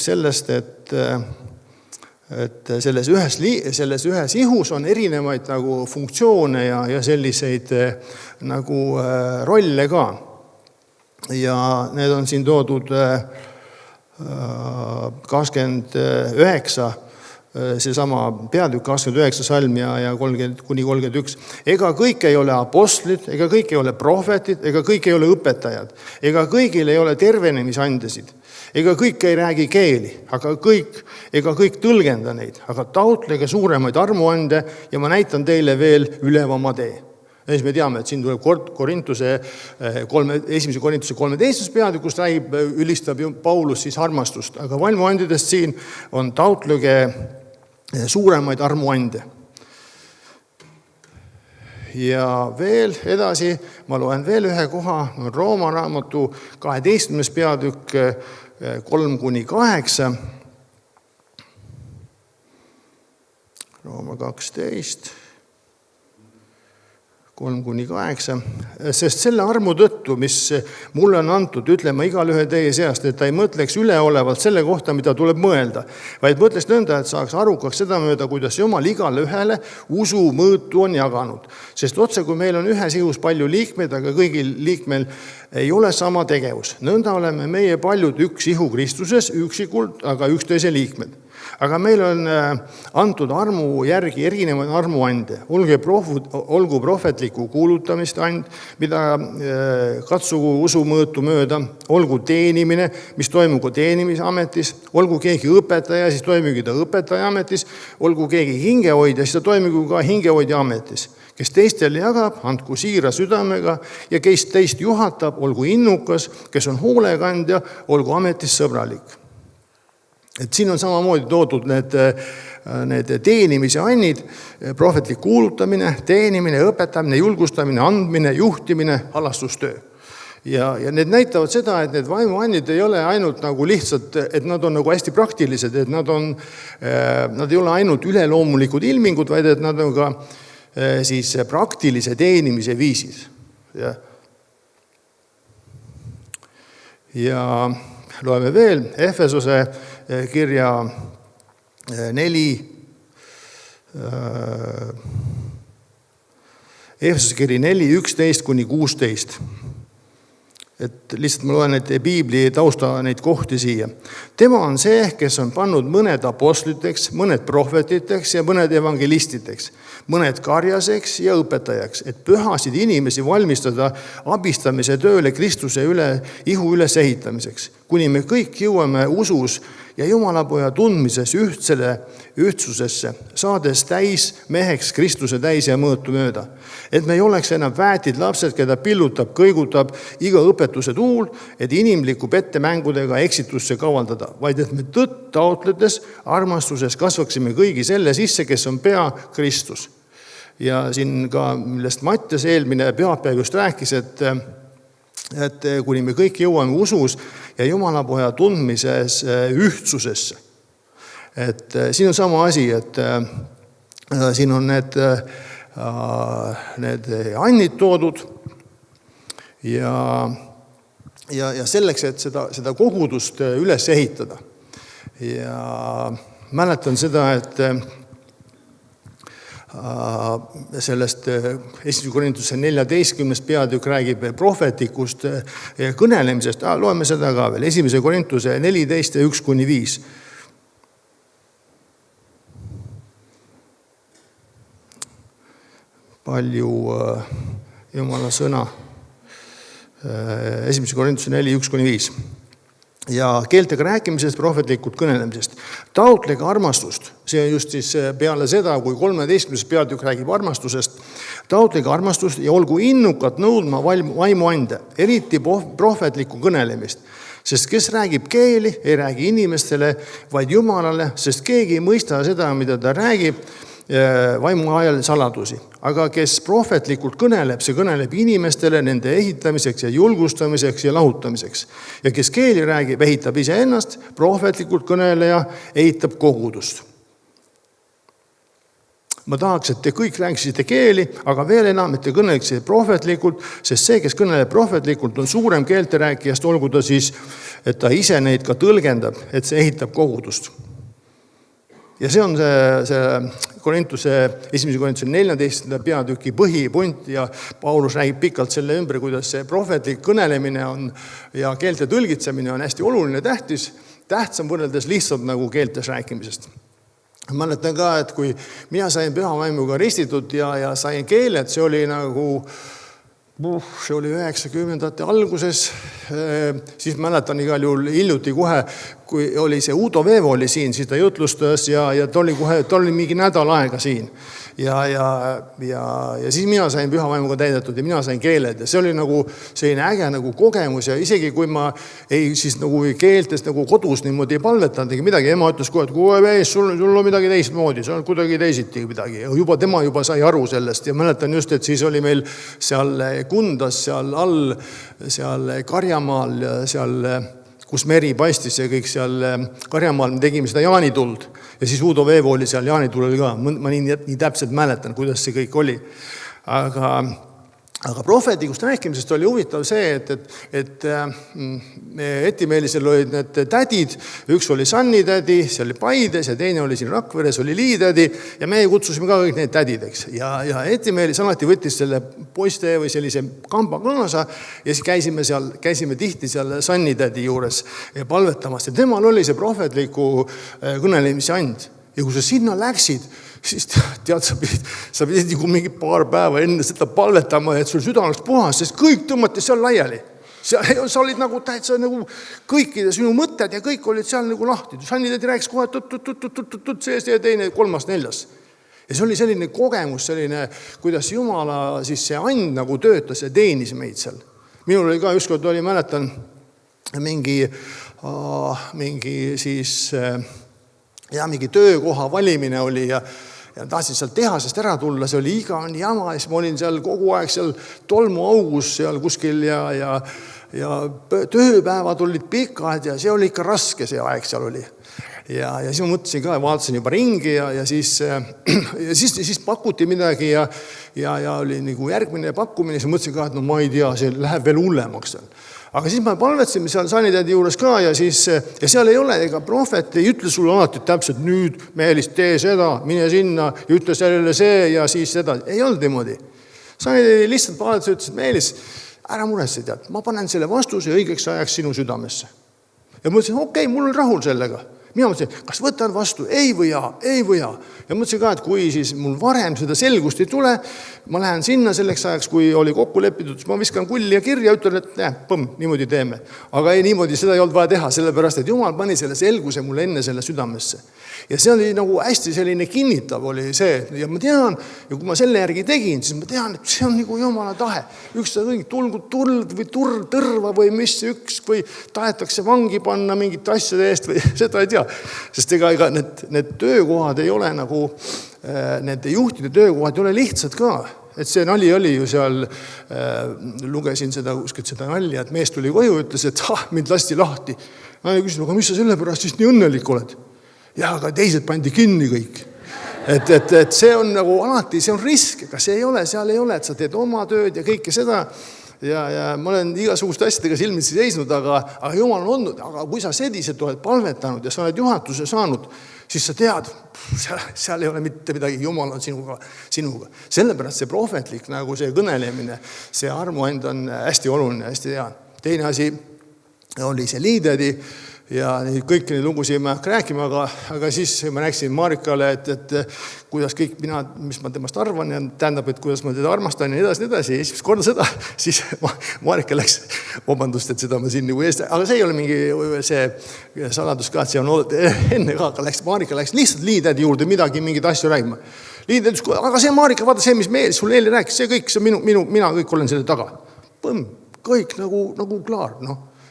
sellest, et selles ühes ihus on erinevaid nagu funktsioone ja selliseid nagu rolle ka. Ja need on siin toodud 29, seesama peatükk 29 salm ja 30-31. Ega kõik ei ole apostlid, ega kõik ei ole prohvetid, ega kõik ei ole õpetajad, ega kõigil ei ole tervenemisandesid, ega kõik ei räägi keeli, ega kõik tõlgenda neid, aga taotlege suuremaid armuande ja ma näitan teile veel ülevama tee. Ja siis me teame, et siin tuleb esimese Korintuse 13. peatükust räägib, ülistab Paulus siis armastust, aga vaimuandidest siin on taotlege suuremaid armuande. Ja veel edasi, ma loen veel ühe koha, Rooma raamatu 12. peatükk 3-8. Rooma 12. 3-8, sest selle armu tõttu, mis mulle on antud, ütlema igale ühe teie seast, et ta ei mõtleks üleolevalt selle kohta, mida tuleb mõelda, vaid mõtleks nõnda, et saaks arukaks seda mööda, kuidas Jumal igale ühele usu mõõtu on jaganud. Sest otse, kui meil on ühes ihus palju liikmeid, aga kõigil liikmel ei ole sama tegevus. Nõnda oleme meie paljud üks ihu Kristuses, üksikult, aga üksteise liikmed. Aga meil on antud armu järgi erinevaid armuande. Olgu prohvetliku kuulutamist and, mida katsugu usu mõõtu mööda, olgu teenimine, mis toimugu teenimisametis, olgu keegi õpetaja, siis toimugi ta õpetaja ametis, olgu keegi hingehoidja, siis ta toimugu ka hingehoidja ametis. Kes teistele jagab, andku siira südamega ja kes teist juhatab, olgu innukas, kes on hoolekandja, olgu ametis sõbralik. Et siin on samamoodi toodud need teenimise annid, prohvetlik kuulutamine, teenimine, õpetamine, julgustamine, andmine, juhtimine, halastustöö. Ja need näitavad seda, et need vaimuannid ei ole ainult nagu lihtsalt, et nad on nagu hästi praktilised, et nad ei ole ainult üleloomulikud ilmingud, vaid et nad on ka siis praktilise teenimise viisid. Ja loeme veel Efesose kirja 4, Efesose kiri 4, 11-16. Et lihtsalt ma loen neid piibli tausta neid kohti siia. Tema on see, kes on pannud mõned apostliteks, mõned prohvetiteks ja mõned evangelistiteks, mõned karjaseks ja õpetajaks, et pühasid inimesi valmistada abistamise tööle Kristuse ihu üles ehitamiseks, kuni me kõik jõuame usus ja Jumalapoja tundmises ühtsusesse, saades täis meheks Kristuse täis ja mõõtu mööda. Et me ei oleks enam väetid lapsed, keda pillutab, kõigutab iga õpetuse tuul, et inimliku pettemängudega eksitusse kavaldada, vaid et me tõtt taotledes armastuses kasvaksime kõigi selle sisse, kes on pea Kristus. Ja siin ka, millest Mattias eelmine pühapäev just rääkis, et kuni me kõik jõuame usus ja Jumalapoja tundmises ühtsusesse. Et siin on sama asi, et siin on need annid toodud ja selleks, et seda kogudust üles ehitada. Ja mäletan seda, et sellest 1. Korintuse 14. peatükk räägib prohvetlikust kõnelemisest. Loeme seda ka veel. 1. Korintuse 14 ja 1-5. Palju Jumala sõna. 1. Korintuse 4, 1-5. Ja keeltega rääkimisest, prohvetlikult kõnelemisest. Taotlege armastust. See on just siis peale seda, kui 13. peatükk räägib armastusest. Taotlege armastust ja olgu innukat nõudma vaimuande, eriti prohvetlikku kõnelemist. Sest kes räägib keeli, ei räägi inimestele, vaid Jumalale, sest keegi ei mõista seda, mida ta räägib vaimu ajal saladusi. Aga kes prohvetlikult kõneleb, see kõneleb inimestele nende ehitamiseks ja julgustamiseks ja lahutamiseks. Ja kes keeli räägib, ehitab ise ennast, prohvetlikult kõneleja ehitab kogudust. Ma tahaks, et te kõik rääkisite keeli, aga veel enam, et te kõneleksite prohvetlikult, sest see, kes kõneleb prohvetlikult, on suurem keelte rääkijast, olgu ta siis, et ta ise neid ka tõlgendab, et see ehitab kogudust. Ja see on see 1. Korintuse 14. peatüki põhipunt ja Paulus räägib pikalt selle ümber, kuidas see prohvetlik kõnelemine on ja keelte tõlgitsemine on hästi oluline tähtis, tähtsam võrreldes lihtsalt nagu keeltes rääkimisest. Ma mäletan ka, et kui mina sain püha vaimuga ristitud ja sain keeled, see oli nagu see oli 90ndate alguses, siis mäletan igal juhul hiljuti kohe, kui oli see Udo Veevo oli siin, siis ta jutlustas ja ta oli mingi nädal aega siin. Ja siis mina sain püha vaimuga täidetud ja mina sain keeled ja see oli nagu selline äge nagu kogemus ja isegi kui ma ei siis nagu keeltes nagu kodus niimoodi ei palvetanud ega midagi, ema ütles kohe, et kui mees, sul on midagi teistmoodi, see on kuidagi teisiti midagi. Tema juba sai aru sellest ja mäletan just, et siis oli meil seal Kundas, seal all, seal Karjamaal ja seal kus meri paistis ja kõik seal Karjamaal me tegime seda jaanituld. Ja siis Udo Veevo oli seal jaanitulel ka. Ma nii täpselt mäletan, kuidas see kõik oli. Aga prohvetikust rääkimisest oli huvitav see, et Etimeelisel olid need tädid, üks oli Sanni tädi, see oli Paides ja teine oli siin Rakveres, oli Liitädi ja me kutsusime ka kõik need tädideks. Ja Etimeelis alati võttis selle poiste või sellise kamba kaasa ja siis käisime tihti seal Sanni tädi juures palvetamast ja temal oli see prohvetliku kõnelemise and. Ja kui sa sinna läksid, siis tead, sa pidid nagu mingi paar päeva enne seda palvetama, et sul süda oleks puhas, sest kõik tõmmati seal laiali. Sa olid nagu täitsa nagu kõikide sinu mõtted ja kõik olid seal nagu lahti. Sanni tädi rääkis kohe seest ja teine, kolmas, neljas. Ja see oli selline kogemus, selline, kuidas Jumala siis see and nagu töötas ja teenis meid seal. Minul oli ka ükskord oli, mäletan, mingi siis mingi töökoha valimine oli ja tahtsin seal tehasest ära tulla, see oli igavene jama ja siis ma olin seal kogu aeg seal tolmuaugus seal kuskil ja tööpäevad olid pikad ja see oli ikka raske see aeg seal oli. Ja siis ma mõtlesin ka, vaatasin juba ringi ja siis pakuti midagi ja oli nagu järgmine pakkumine, siis mõtlesin ka, et no ma ei tea, see läheb veel hullemaks seal. Aga siis me palvetsime seal Sannitädi juures ka ja seal ei ole, ega prohvet ei ütle sulle alati täpselt nüüd, Meelis, tee seda, mine sinna ja ütle sellele see ja siis seda. Ei olnud niimoodi. Sannitädi lihtsalt palvetas ütles, et Meelis, ära muretse tead, ma panen selle vastuse õigeks ajaks sinu südamesse. Ja mõtlesin, okei, mul on rahul sellega. Mina mõtlesin, kas võtan vastu, ei või jaa. Ja mõtlesin ka, et kui siis mul varem seda selgust ei tule, ma lähen sinna selleks ajaks, kui oli kokku lepitud, siis ma viskan kulli ja kirja, ütlen, et niimoodi teeme. Aga ei, niimoodi seda ei olnud vaja teha, sellepärast, et Jumal pani selle selguse mulle enne selle südamesse. Ja see oli nagu hästi selline kinnitav oli see. Ja ma tean, ja kui ma selle järgi tegin, siis ma tean, et see on nagu Jumala tahe. Üks ta kõik tuld või tõrva või mis üks, või tahetakse vangi panna mingit asjade eest või seda ei tea. Sest ega need töökohad ei ole nagu, need juhtide töökohad ei ole lihtsad ka. Et see nali oli ju seal, lugesin seda nalja, et mees tuli koju ja ütles, et mind lasti lahti. Ma küsin, aga mis sa selle pärast siis nii õnnelik oled? Ja, aga teised pandi kinni kõik. Et see on nagu alati, see on risk, aga see ei ole, seal ei ole, et sa teed oma tööd ja kõike seda. Ja ma olen igasuguste asjadega silmitsi seisnud, aga Jumal on olnud, aga kui sa sediselt oled palvetanud ja sa oled juhatuse saanud, siis sa tead, seal ei ole mitte midagi, Jumal on sinuga. Sellepärast see prohvetlik nagu see kõnelemine, see armuand on hästi oluline, hästi hea. Teine asi oli see Liitädi ja kõiki neid lugusid ma rääkima, aga siis ma rääkisin Marikale, et kuidas kõik mis ma temast arvan ja tähendab, et kuidas ma teda armastan ja edasi. Esimest korda seda, siis Marika läks, vabandust, et seda ma siin nagu eest, aga see ei ole mingi see saladus ka, et see on olnud enne ka, aga Marika läks lihtsalt Liitädi juurde mingit asju räägima. Liitädi ütles, aga see Marika, vaata see, mis Meelis sul eile rääkis, see kõik, see mina kõik olen selle taga. Kõik nagu klaar,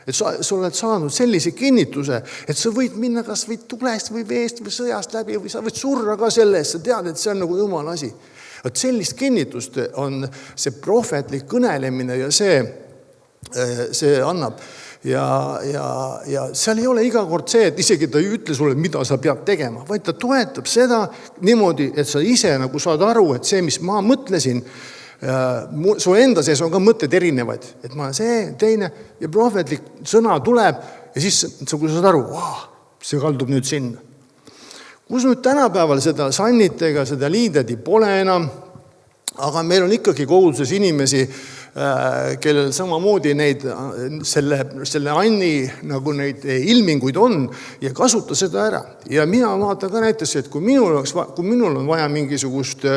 Et sa oled saanud sellise kinnituse, et sa võid minna kas või tulest või veest või sõjast läbi või sa võid surra ka selles, sa tead, et see on nagu Jumala asi. Et sellist kinnitust on see prohvetlik kõnelemine ja see annab. Ja seal ei ole iga kord see, et isegi ta ei ütle sulle, mida sa pead tegema, vaid ta toetab seda niimoodi, et sa ise nagu saad aru, et see, mis ma mõtlesin, su enda sees on ka mõtted erinevaid, et ma see, teine ja prohvetlik sõna tuleb ja siis kui sa saad aru, see kaldub nüüd sinna. Kus nüüd tänapäeval seda Sannitega, seda Liitädi pole enam, aga meil on ikkagi koguduses inimesi, kellel samamoodi neid, selle anni nagu neid ilminguid on ja kasuta seda ära. Ja mina vaatan ka näiteks, et kui minul on vaja mingisugust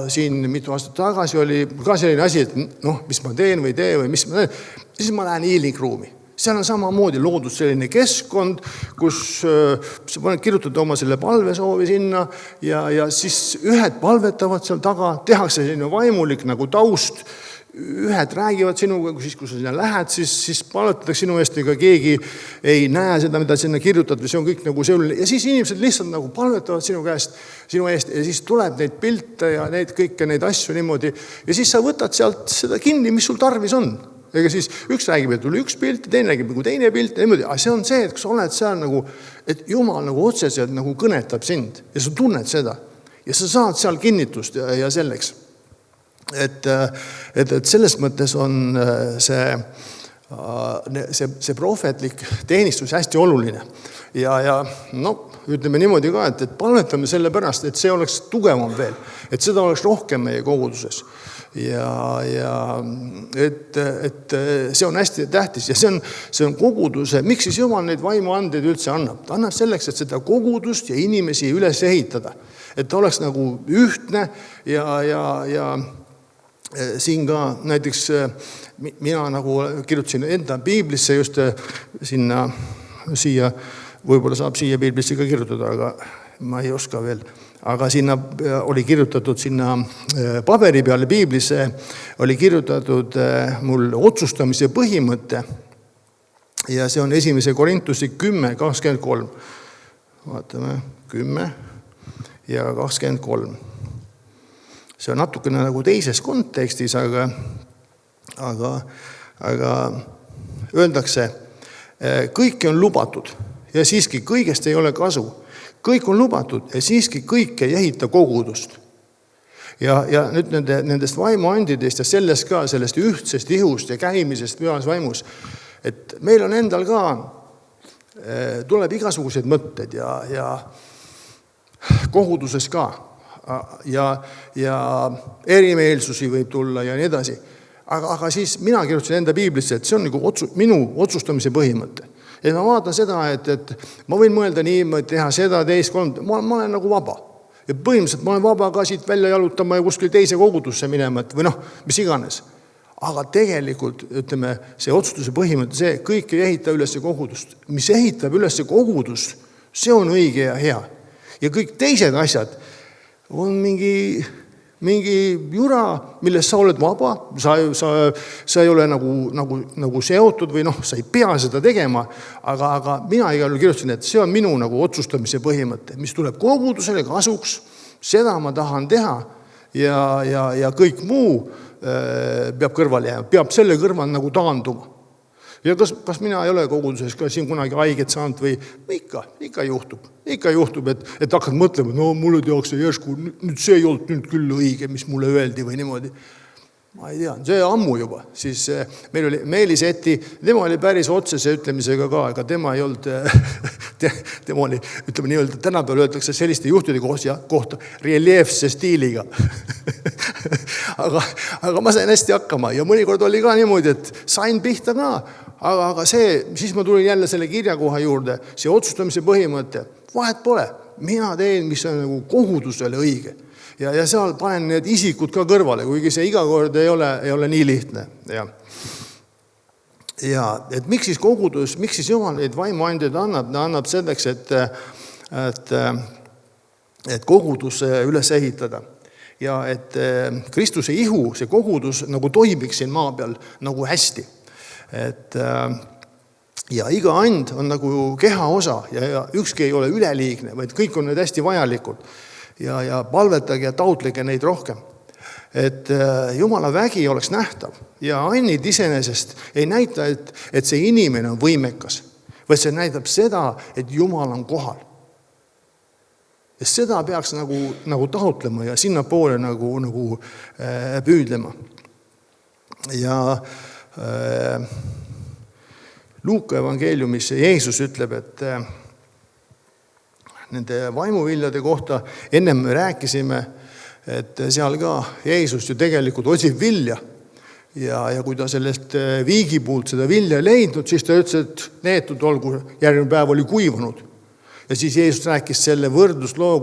siin mitu aastat tagasi oli ka selline asi, et noh, mis ma teen või tee või mis ma teen, siis ma lähen healing-ruumi. Seal on samamoodi loodud selline keskkond, kus sa kirjutad oma selle palvesoovi sinna ja siis ühed palvetavad seal taga, tehakse selline vaimulik nagu taust, ühed räägivad sinuga, siis kui sa sinna lähed, siis palvetatakse sinu eest, ega keegi ei näe seda, mida sinna kirjutad, või see on kõik nagu selline. Ja siis inimesed lihtsalt nagu palvetavad sinu eest ja siis tuleb neid pilte ja kõike neid asju niimoodi. Ja siis sa võtad sealt seda kinni, mis sul tarvis on. Ega siis üks räägib, et tuli üks pilt, teine räägib nagu teine pilt. Aga see on see, et kui sa oled seal nagu, et Jumal nagu otseselt nagu kõnetab sind ja sa tunned seda. Ja sa saad seal kinnitust ja selleks. Et selles mõttes on see prohvetlik teenistus hästi oluline. Ja no, ütleme niimoodi ka, et palvetame selle pärast, et see oleks tugevam veel, et seda oleks rohkem meie koguduses. Ja et see on hästi tähtis ja see on koguduse, miks siis Jumal neid vaimuandeid üldse annab? Ta annab selleks, et seda kogudust ja inimesi üles ehitada, et ta oleks nagu ühtne ja siin ka näiteks mina nagu kirjutasin enda piiblisse just siia, võib-olla saab siia piiblisse ka kirjutada, aga ma ei oska veel. Aga sinna oli kirjutatud sinna paberi peale piiblisse, oli kirjutatud mul otsustamise põhimõte ja see on 1. Korintuse 10:23. Vaatame, 10 ja 23. See on natukene nagu teises kontekstis, aga öeldakse, kõike on lubatud ja siiski kõigest ei ole kasu. Kõik on lubatud ja siiski kõik ei ehita kogudust. Ja nüüd nendest vaimuandidest ja sellest ühtsest ihust ja käimisest pühas vaimus, et meil on endal ka, tuleb igasuguseid mõtted ja koguduses ka. Ja erimeelsusi võib tulla ja nii edasi. Aga siis mina kirjutasin enda piiblisse, et see on nagu minu otsustamise põhimõte. Ja ma vaatan seda, et ma võin mõelda nii, teha seda, teist, kolm, ma olen nagu vaba. Ja põhimõtteliselt ma olen vaba ka siit välja jalutama ja kuskil teise kogudusse minema, või noh, mis iganes. Aga tegelikult, ütleme, see otsustuse põhimõte, see kõik ei ehita üles kogudust. Mis ehitab üles kogudust, see on õige ja hea. Ja kõik teised asjad on mingi jura, milles sa oled vaba, sa ei ole nagu seotud või noh, sa ei pea seda tegema, aga mina igal kirjutasin, et see on minu nagu otsustamise põhimõte, mis tuleb kogudusele kasuks, seda ma tahan teha ja kõik muu peab kõrvale jääma, peab selle kõrval nagu taanduma. Ja kas mina ei ole koguduses ka siin kunagi haiget saanud või ikka juhtub, et hakkad mõtlema, no mulle tehakse järsku, nüüd see ei olnud nüüd küll õige, mis mulle öeldi või niimoodi. Ma ei tea, see ammu juba. Siis meil oli Meelis Eti, tema oli päris otsese ütlemisega ka, aga tema ei olnud, tema oli, ütleme nii öelda, tänapäeval öeldakse selliste juhtide kohta reljeefse stiiliga. aga ma sain hästi hakkama ja mõnikord oli ka niimoodi, et sain pihta ka, aga siis ma tulin jälle selle kirjakoha juurde, see otsustamise põhimõte, vahet pole, mina teen, mis on nagu kogudusele õige. Ja seal panen need isikud ka kõrvale, kuigi see iga kord ei ole nii lihtne. Ja et miks siis kogudus, miks siis Jumal neid vaimuandeid annab? Ta annab selleks, et kogudus üles ehitada. Ja et Kristuse ihu, see kogudus nagu toimiks siin maa peal nagu hästi. Ja iga and on nagu keha osa ja ükski ei ole üleliigne, vaid kõik on need hästi vajalikud. Ja palvetage ja taotlege neid rohkem. Et Jumala vägi oleks nähtav ja annid iseenesest ei näita, et see inimene on võimekas, vaid see näitab seda, et Jumal on kohal. Ja seda peaks nagu taotlema ja sinna poole nagu püüdlema. Ja Luuka evangeeliumis Jeesus ütleb, et nende vaimuviljade kohta ennem me rääkisime, et seal ka Jeesus ju tegelikult otsib vilja. Ja kui ta sellest viigipuult seda vilja leidnud, siis ta ütles, et neetud olgu, järgmine päev oli kuivanud. Ja siis Jeesus rääkis selle võrdlusloo,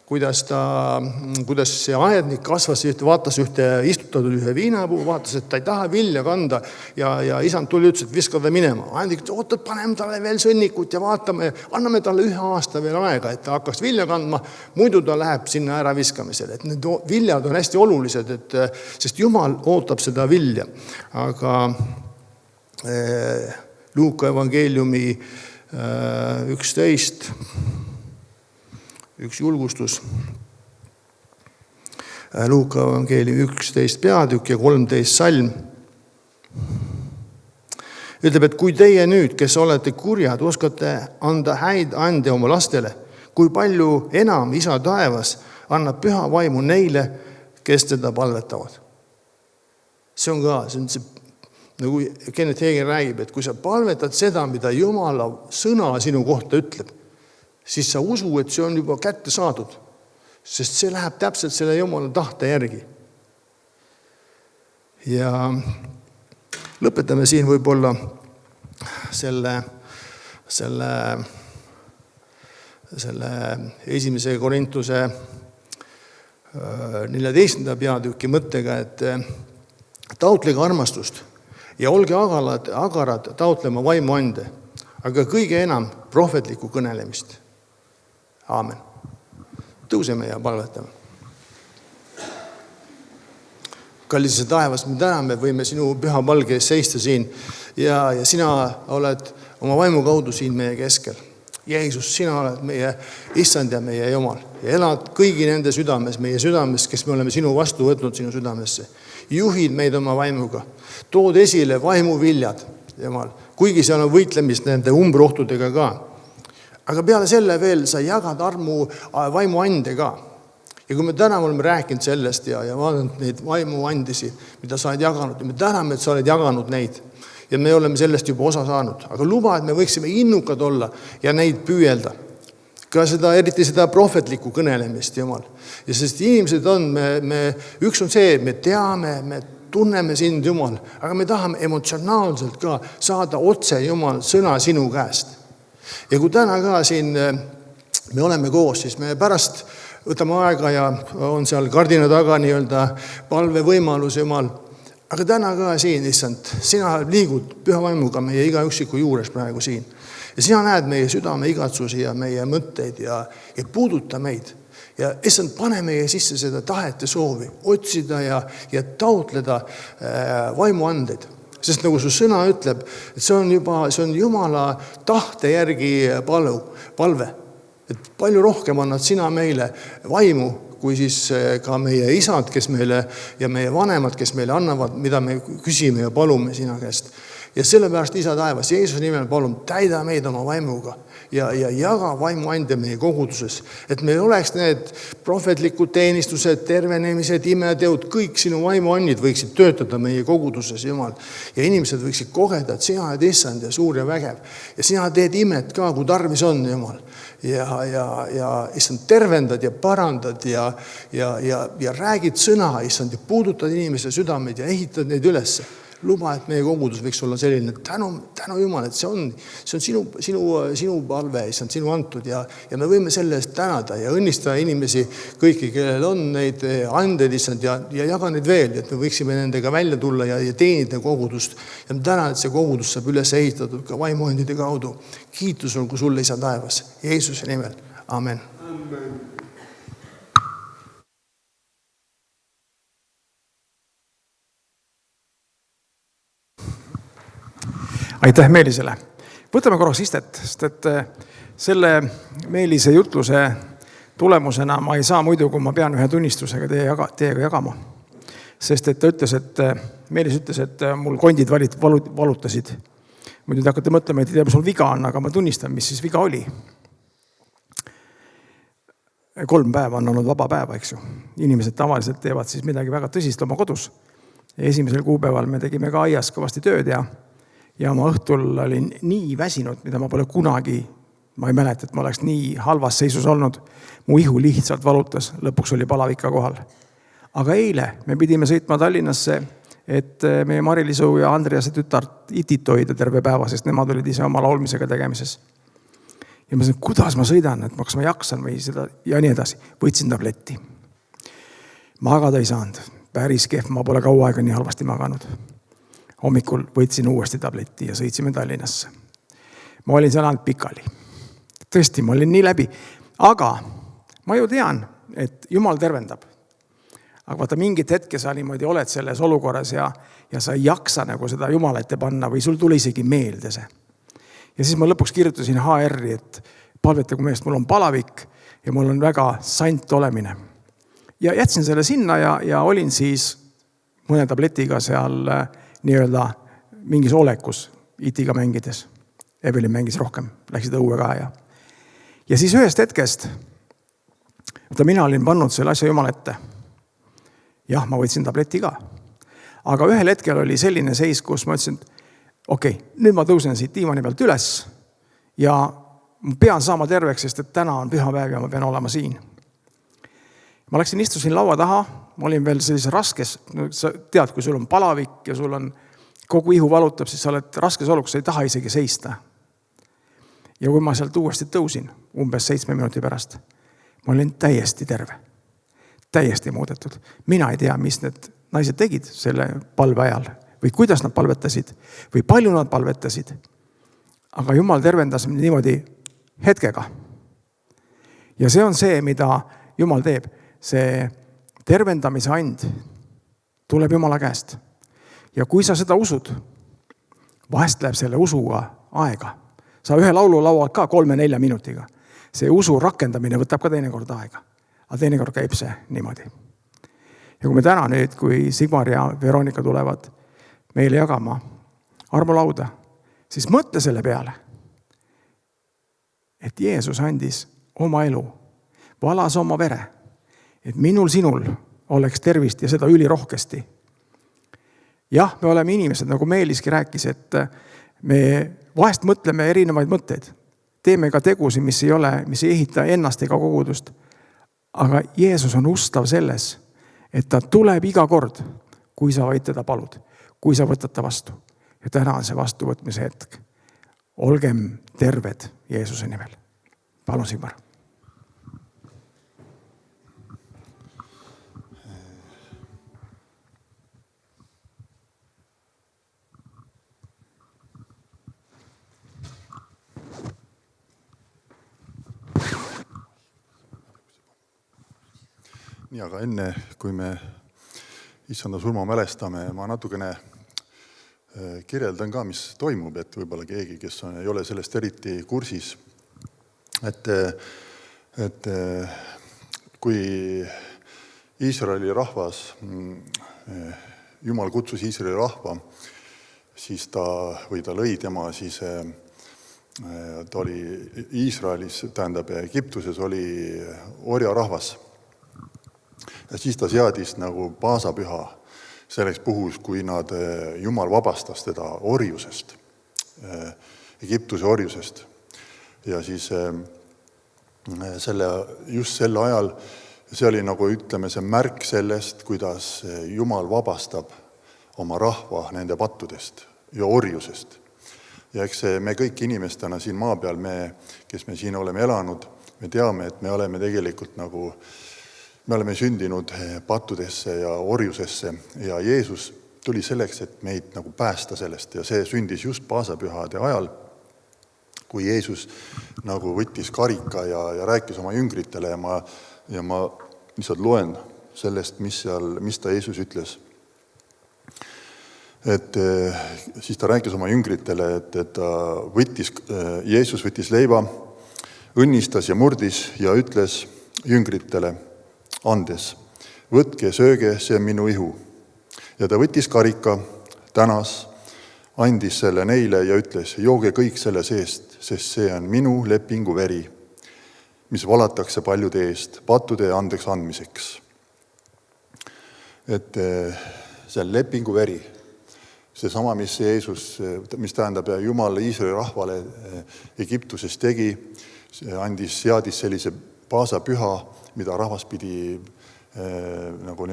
kuidas see aednik kasvas, vaatas istutatud ühe viinapuu, vaatas, et ta ei taha vilja kanda ja isand tuli ütles, et viska ta minema. Aednik ütles, oota, paneme talle veel sõnnikut ja vaatame, anname talle 1 aasta veel aega, et ta hakkaks vilja kandma, muidu ta läheb sinna ära viskamisele. Et need viljad on hästi olulised, sest Jumal ootab seda vilja. Aga Luuka evangeeliumi 11, üks julgustus. Luuka evangeeliumi 11 peatükk ja 13 salm. Ütleb, et kui teie nüüd, kes olete kurjad, oskate anda häid ande oma lastele, kui palju enam Isa taevas annab püha vaimu neile, kes teda palvetavad. See on see, nagu Kenneth Hagin räägib, et kui sa palvetad seda, mida Jumala sõna sinu kohta ütleb, siis sa usu, et see on juba kätte saadud, sest see läheb täpselt selle Jumala tahte järgi. Ja lõpetame siin võib-olla selle 1. Korintuse 14. peatüki mõttega, et taotlege armastust ja olge agarad taotlema vaimuande, aga kõige enam prohvetlikku kõnelemist. Aamen. Tõuseme ja palvetame. Kallis taevas, me täname, võime sinu püha palge ees seista siin ja sina oled oma vaimu kaudu siin meie keskel. Jeesus, sina oled meie issand ja meie Jumal ja elad kõigi nende südames, meie südames, kes me oleme sinu vastu võtnud sinu südamesse. Juhid meid oma vaimuga, tood esile vaimuviljad, Jumal, kuigi seal on võitlemist nende umbrohtudega ka. Aga peale selle veel sa jagad vaimuande ka. Ja kui me täna oleme rääkinud sellest ja vaadanud neid vaimuandisi, mida sa oled jaganud, ja me täname, et sa oled jaganud neid. Ja me oleme sellest juba osa saanud. Aga luba, et me võiksime innukad olla ja neid püüelda. Ka eriti seda prohvetlikku kõnelemist, Jumal. Ja sest inimesed on, üks on see, me teame, me tunneme sind, Jumal, aga me tahame emotsionaalselt ka saada otse, Jumal, sõna sinu käest. Ja kui täna ka siin me oleme koos, siis me pärast võtame aega ja on seal kardina taga palve võimalus, Jumal. Aga täna ka siin, issand, sina liigud püha vaimuga meie iga üksiku juures praegu siin. Ja sina näed meie südame igatsusi ja meie mõtteid ja puuduta meid. Ja issand, pane meie sisse seda tahet ja soovi otsida ja taotleda vaimuandeid. Sest nagu su sõna ütleb, et see on Jumala tahte järgi palve. Et palju rohkem annad sina meile vaimu, kui siis ka meie isad, kes meile ja meie vanemad, kes meile annavad, mida me küsime ja palume sina käest. Ja sellepärast, Isa taevas, Jeesuse nimel palun, täida meid oma vaimuga ja jaga vaimuande meie koguduses, et meil oleks need prohvetlikud teenistused, tervenemised, imeteod, kõik sinu vaimuannid võiksid töötada meie koguduses, Jumal. Ja inimesed võiksid kogeda, et sina oled issand ja suur ja vägev. Ja sina teed imet ka, kui tarvis on, Jumal. Ja issand, tervendad ja parandad ja räägid sõna, issand, ja puudutad inimese südameid ja ehitad neid ülesse. Luba, et meie kogudus võiks olla selline, tänu Jumal, et see on sinu palve, issand, sinu antud ja me võime selle eest tänada ja õnnistada inimesi kõiki, kellel on neid anded, issand, ja jaga neid veel, et me võiksime nendega välja tulla ja teenida kogudust. Ja me tänan, et see kogudus saab üles ehitatud ka vaimuandide kaudu. Kiitus olgu sulle, Isa taevas, Jeesuse nimel. Amen. Aitäh Meelisele. Võtame korraks istet, sest et selle Meelise jutluse tulemusena ma ei saa muidu, kui ma pean ühe tunnistusega teiega jagama. Sest et ta ütles, Meelis ütles, et mul kondid valutasid. Muidu te hakkate mõtlema, et ei tea, mis sul viga on, aga ma tunnistan, mis siis viga oli. 3 päeva on olnud vaba päeva, eks ju. Inimesed tavaliselt teevad siis midagi väga tõsist oma kodus. Ja 1. kuupäeval me tegime ka aias kõvasti tööd ja ma õhtul olin nii väsinud, mida ma pole kunagi, ma ei mäleta, et ma oleks nii halvas seisus olnud. Mu ihu lihtsalt valutas, lõpuks oli palavika kohal. Aga eile me pidime sõitma Tallinnasse, et meie Mari-Lisu ja Andrease tütart Itit hoida terve päeva, sest nemad olid ise oma laulmisega tegemises. ja ma mõtlesin, kuidas ma sõidan, et kas ma jaksan või seda ja nii edasi. Võtsin tabletti. Magada ei saanud. Päris kehv, ma pole kaua aega nii halvasti maganud. Hommikul võtsin uuesti tableti ja sõitsime Tallinnasse. Ma olin seal ainult pikali. Tõesti, ma olin nii läbi. Aga ma ju tean, et Jumal tervendab. Aga vaata, mingit hetke sa niimoodi oled selles olukorras ja sa ei jaksa nagu seda Jumala ette panna või sul tuli isegi meelde see. Ja siis ma lõpuks kirjutasin HR-i, et palvetagu meest, mul on palavik ja mul on väga sant olemine. Ja jätsin selle sinna ja olin siis mõne tabletiga seal nii-öelda mingis olekus itiga mängides. Evelin mängis rohkem, läksid õue ka ja siis ühest hetkest, mina olin pannud selle asja Jumala ette. Jah, ma võtsin tableti ka. Aga ühel hetkel oli selline seis, kus ma ütlesin, okei, nüüd ma tõusen siit diivani pealt üles ja ma pean saama terveks, sest et täna on pühapäev ja ma pean olema siin. Ma läksin, istusin laua taha, ma olin veel sellise raskes, sa tead, kui sul on palavik ja sul on kogu ihu valutab, siis sa oled raskes olukorras, sa ei taha isegi seista. Ja kui ma sealt uuesti tõusin, umbes 7 minuti pärast, ma olin täiesti terve. Täiesti muudetud. Mina ei tea, mis need naised tegid selle palve ajal või kuidas nad palvetasid või palju nad palvetasid. Aga Jumal tervendas niimoodi hetkega. Ja see on see, mida Jumal teeb. See tervendamise and tuleb Jumala käest. Ja kui sa seda usud, vahest läheb selle usuga aega. Sa ühe laulu lauad ka 3-4 minutiga. See usu rakendamine võtab ka teinekord aega. Aga teinekord käib see niimoodi. Ja kui me täna nüüd, kui Sigmar ja Veronika tulevad meile jagama armulauda, siis mõtle selle peale, et Jeesus andis oma elu, valas oma vere, et sinul oleks tervist ja seda ülirohkesti. Jah, me oleme inimesed, nagu Meeliski rääkis, et me vahest mõtleme erinevaid mõtteid. Teeme ka tegusid, mis ei ehita ennast ega kogudust. Aga Jeesus on ustav selles, et ta tuleb iga kord, kui sa vaid teda palud, kui sa võtad ta vastu. Ja täna on see vastuvõtmise hetk. Olgem terved Jeesuse nimel. Palun, Sigmar. Nii, aga enne, kui me issanda surma mälestame, ma natukene kirjeldan ka, mis toimub, et võib-olla keegi, kes ei ole sellest eriti kursis, et kui Iisraeli rahvas, Jumal kutsus Iisraeli rahva, siis ta lõi tema, siis ta oli Iisraelis, tähendab Egiptuses oli orjarahvas. Ja siis ta seadis nagu paasapüha selleks puhus, kui Jumal vabastas teda orjusest, Egiptuse orjusest. Ja siis just sel ajal, see oli nagu ütleme see märk sellest, kuidas Jumal vabastab oma rahva nende pattudest ja orjusest. Ja eks me kõik inimestena siin maa peal, kes me siin oleme elanud, me teame, et me oleme tegelikult nagu me oleme sündinud pattudesse ja orjusesse ja Jeesus tuli selleks, et meid nagu päästa sellest ja see sündis just paasapühade ajal, kui Jeesus nagu võttis karika ja rääkis oma jüngritele ja ma lihtsalt loen sellest, mis ta Jeesus ütles. Et siis ta rääkis oma jüngritele, et Jeesus võttis leiva, õnnistas ja murdis ja ütles jüngritele andes, võtke ja sööge, see on minu ihu. Ja ta võttis karika, tänas, andis selle neile ja ütles, jooge kõik selle seest, sest see on minu lepingu veri, mis valatakse paljude eest, pattude andeks andmiseks. Et see lepingu veri, see sama, mis Jeesus, mis tähendab Jumal Iisraeli rahvale Egiptuses tegi, seadis sellise paasapüha, mida rahvas pidi nagu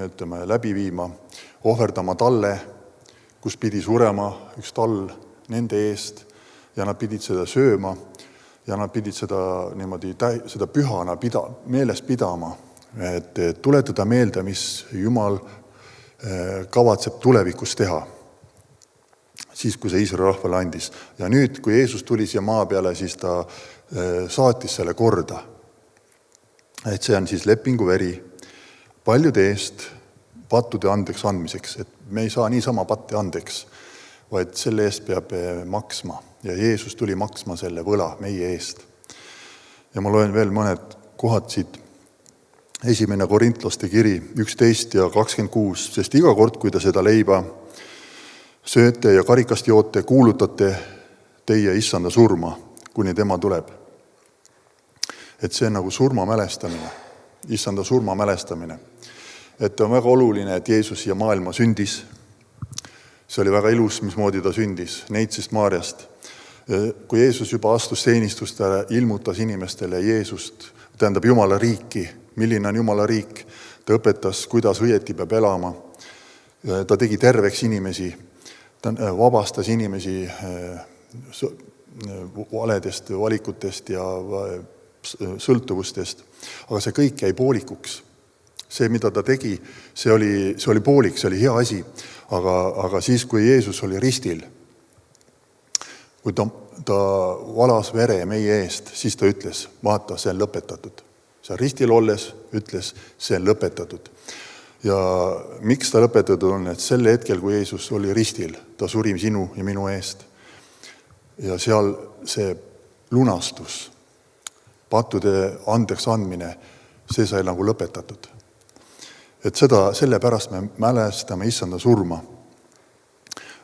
läbi viima, ohverdama talle, kus pidi surema üks tall nende eest ja nad pidid seda sööma ja nad pidid seda niimoodi seda pühana meeles pidama, et tuletada meelde, mis Jumal kavatseb tulevikus teha. Siis, kui see Iisraeli rahvale andis. Ja nüüd, kui Jeesus tuli siia maa peale, siis ta saatis selle korda. Et see on siis lepingu veri paljude eest pattude andeks andmiseks. Et me ei saa niisama patte andeks, vaid selle eest peab maksma. Ja Jeesus tuli maksma selle võla meie eest. Ja ma loen veel mõned kohad siit. 1. Korintlaste kiri 11 ja 26, sest iga kord, kui te seda leiba sööte ja karikast joote, kuulutate teie issanda surma, kuni tema tuleb. Et see on nagu surma mälestamine, issanda surma mälestamine. Et on väga oluline, et Jeesus siia maailma sündis. See oli väga ilus, mismoodi ta sündis, Neitsist Maarjast. Kui Jeesus juba astus teenistustele, ilmutas inimestele Jeesust, tähendab Jumala riiki, milline on Jumala riik. Ta õpetas, kuidas õieti peab elama. Ta tegi terveks inimesi, ta vabastas inimesi valedest valikutest ja sõltuvustest. Aga see kõik jäi poolikuks. See, mida ta tegi, see oli poolik, see oli hea asi. Aga siis, kui Jeesus oli ristil, kui ta valas vere meie eest, siis ta ütles, vaata, see on lõpetatud. See ristil olles ütles, see on lõpetatud. Ja miks ta lõpetatud on, et sel hetkel, kui Jeesus oli ristil, ta suri sinu ja minu eest. Ja seal see lunastus, pattude andeks andmine, see sai nagu lõpetatud. Et selle pärast me mälestame issanda surma.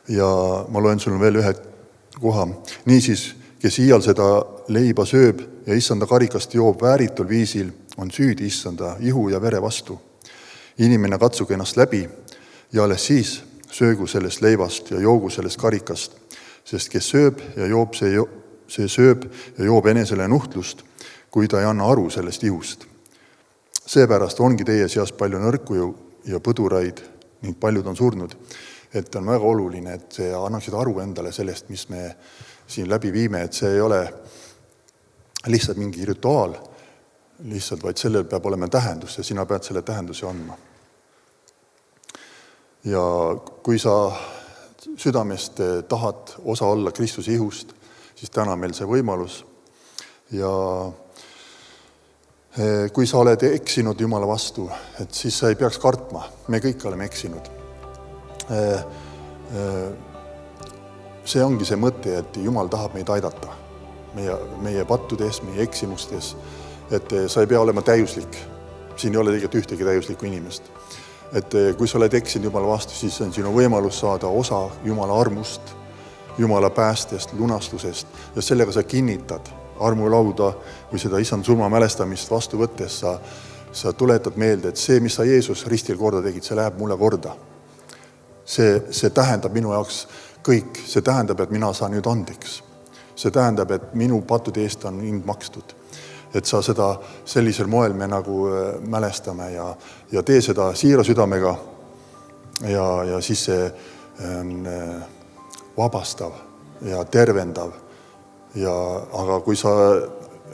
Ja ma loen sulle veel ühe koha. Niisiis, kes iial seda leiba sööb ja issanda karikast joob vääritul viisil, on süüdi issanda ihu ja vere vastu. Inimene katsuge ennast läbi ja alles siis söögu sellest leivast ja joogu sellest karikast, sest kes sööb ja joob, see sööb ja joob enesele nuhtlust, kui ta ei anna aru sellest ihust. Seepärast ongi teie seas palju nõrku ja põduraid ning paljud on surnud. Et on väga oluline, et see annaksid aru endale sellest, mis me siin läbi viime, et see ei ole lihtsalt mingi rituaal, lihtsalt, vaid sellel peab olema tähendus ja sina pead selle tähenduse andma. Ja kui sa südamest tahad osa olla Kristuse ihust, siis täna meil see võimalus. Ja kui sa oled eksinud Jumala vastu, et siis sa ei peaks kartma. Me kõik oleme eksinud. See ongi see mõte, et Jumal tahab meid aidata. Meie pattudes, meie eksimustes, et sa ei pea olema täiuslik. Siin ei ole tegelikult ühtegi täiuslikku inimest. Et kui sa oled eksinud Jumala vastu, siis on sinu võimalus saada osa Jumala armust, Jumala päästest, lunastusest ja sellega sa kinnitad armulauda või seda issand surma mälestamist vastu võttes sa tuletad meelde, et see, mis sa Jeesus ristil korda tegid, see läheb mulle korda. See tähendab minu jaoks kõik. See tähendab, et mina saan nüüd andeks. See tähendab, et minu pattude eest on hind makstud. Et sa seda sellisel moel me nagu mälestame ja tee seda siira südamega ja siis see on vabastav ja tervendav. Aga kui sa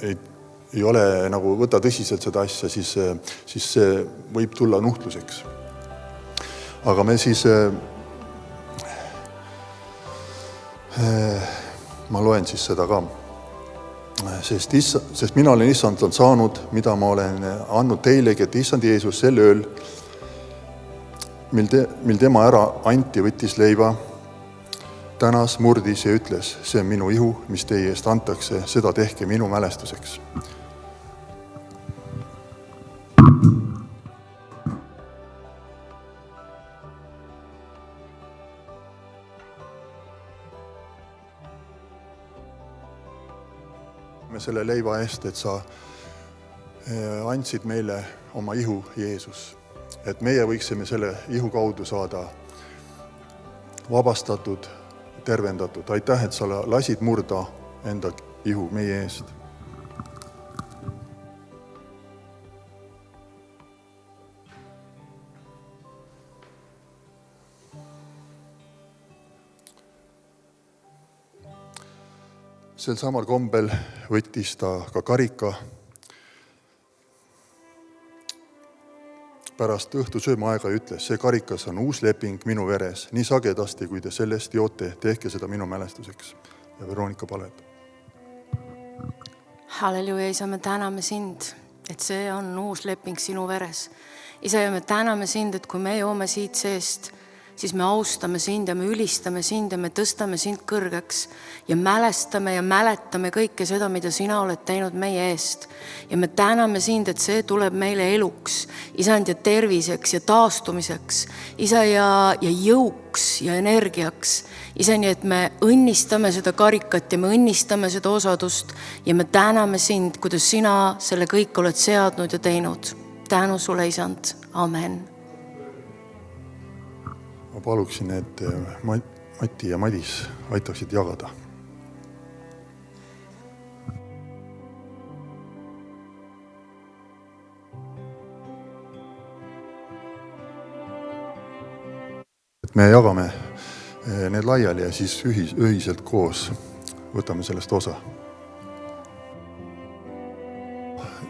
ei ole nagu võta tõsiselt seda asja, siis see võib tulla nuhtluseks. Aga me siis ma loen siis seda ka. Sest mina olen issand saanud, mida ma olen andnud teilegi, et issand Jeesus sel ööl, mil tema ära anti, võttis leiba, tänas, murdis ja ütles, see on minu ihu, mis teie eest antakse, seda tehke minu mälestuseks. Me selle leiva eest, et sa andsid meile oma ihu Jeesus. Et meie võiksime selle ihu kaudu saada vabastatud, tervendatud. Aitäh, et sa lasid murda enda ihu meie eest. sel samal kombel võttis ta ka karika. Pärast õhtusööma aega ütles, see karikas on uus leping minu veres, nii sagedasti, kui te sellest joote, tehke seda minu mälestuseks. Ja Veronika paled. Halleluja, Isa, me täname sind, et see on uus leping sinu veres. Isa, ja me täname sind, et kui me joome siit seest, siis me austame sind ja me ülistame sind ja me tõstame sind kõrgeks ja mälestame ja mäletame kõike seda, mida sina oled teinud meie eest. Ja me täname sind, et see tuleb meile eluks, Isand, ja terviseks ja taastumiseks, Isa, ja jõuks ja energiaks. Isa, nii et me õnnistame seda karikat ja me õnnistame seda osadust ja me täname sind, kuidas sina selle kõik oled seadnud ja teinud. Tänu sulle, Isand. Amen. Ma paluksin, et Mati ja Madis aitaksid jagada. Et me jagame need laiali ja siis ühiselt koos võtame sellest osa.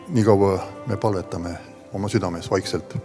Nii kaua me palvetame oma südames vaikselt.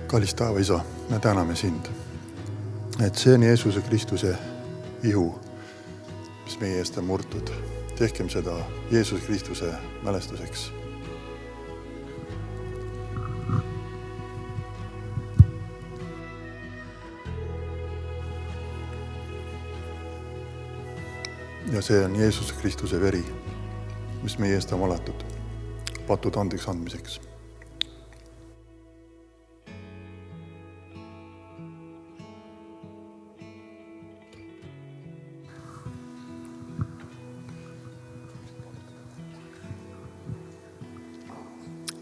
Kallis taeva Isa, me täname sind, et see on Jeesuse Kristuse ihu, mis meie eest on murtud. Tehkem seda Jeesuse Kristuse mälestuseks. Ja see on Jeesuse Kristuse veri, mis meie eest on valatud, patud andeks andmiseks.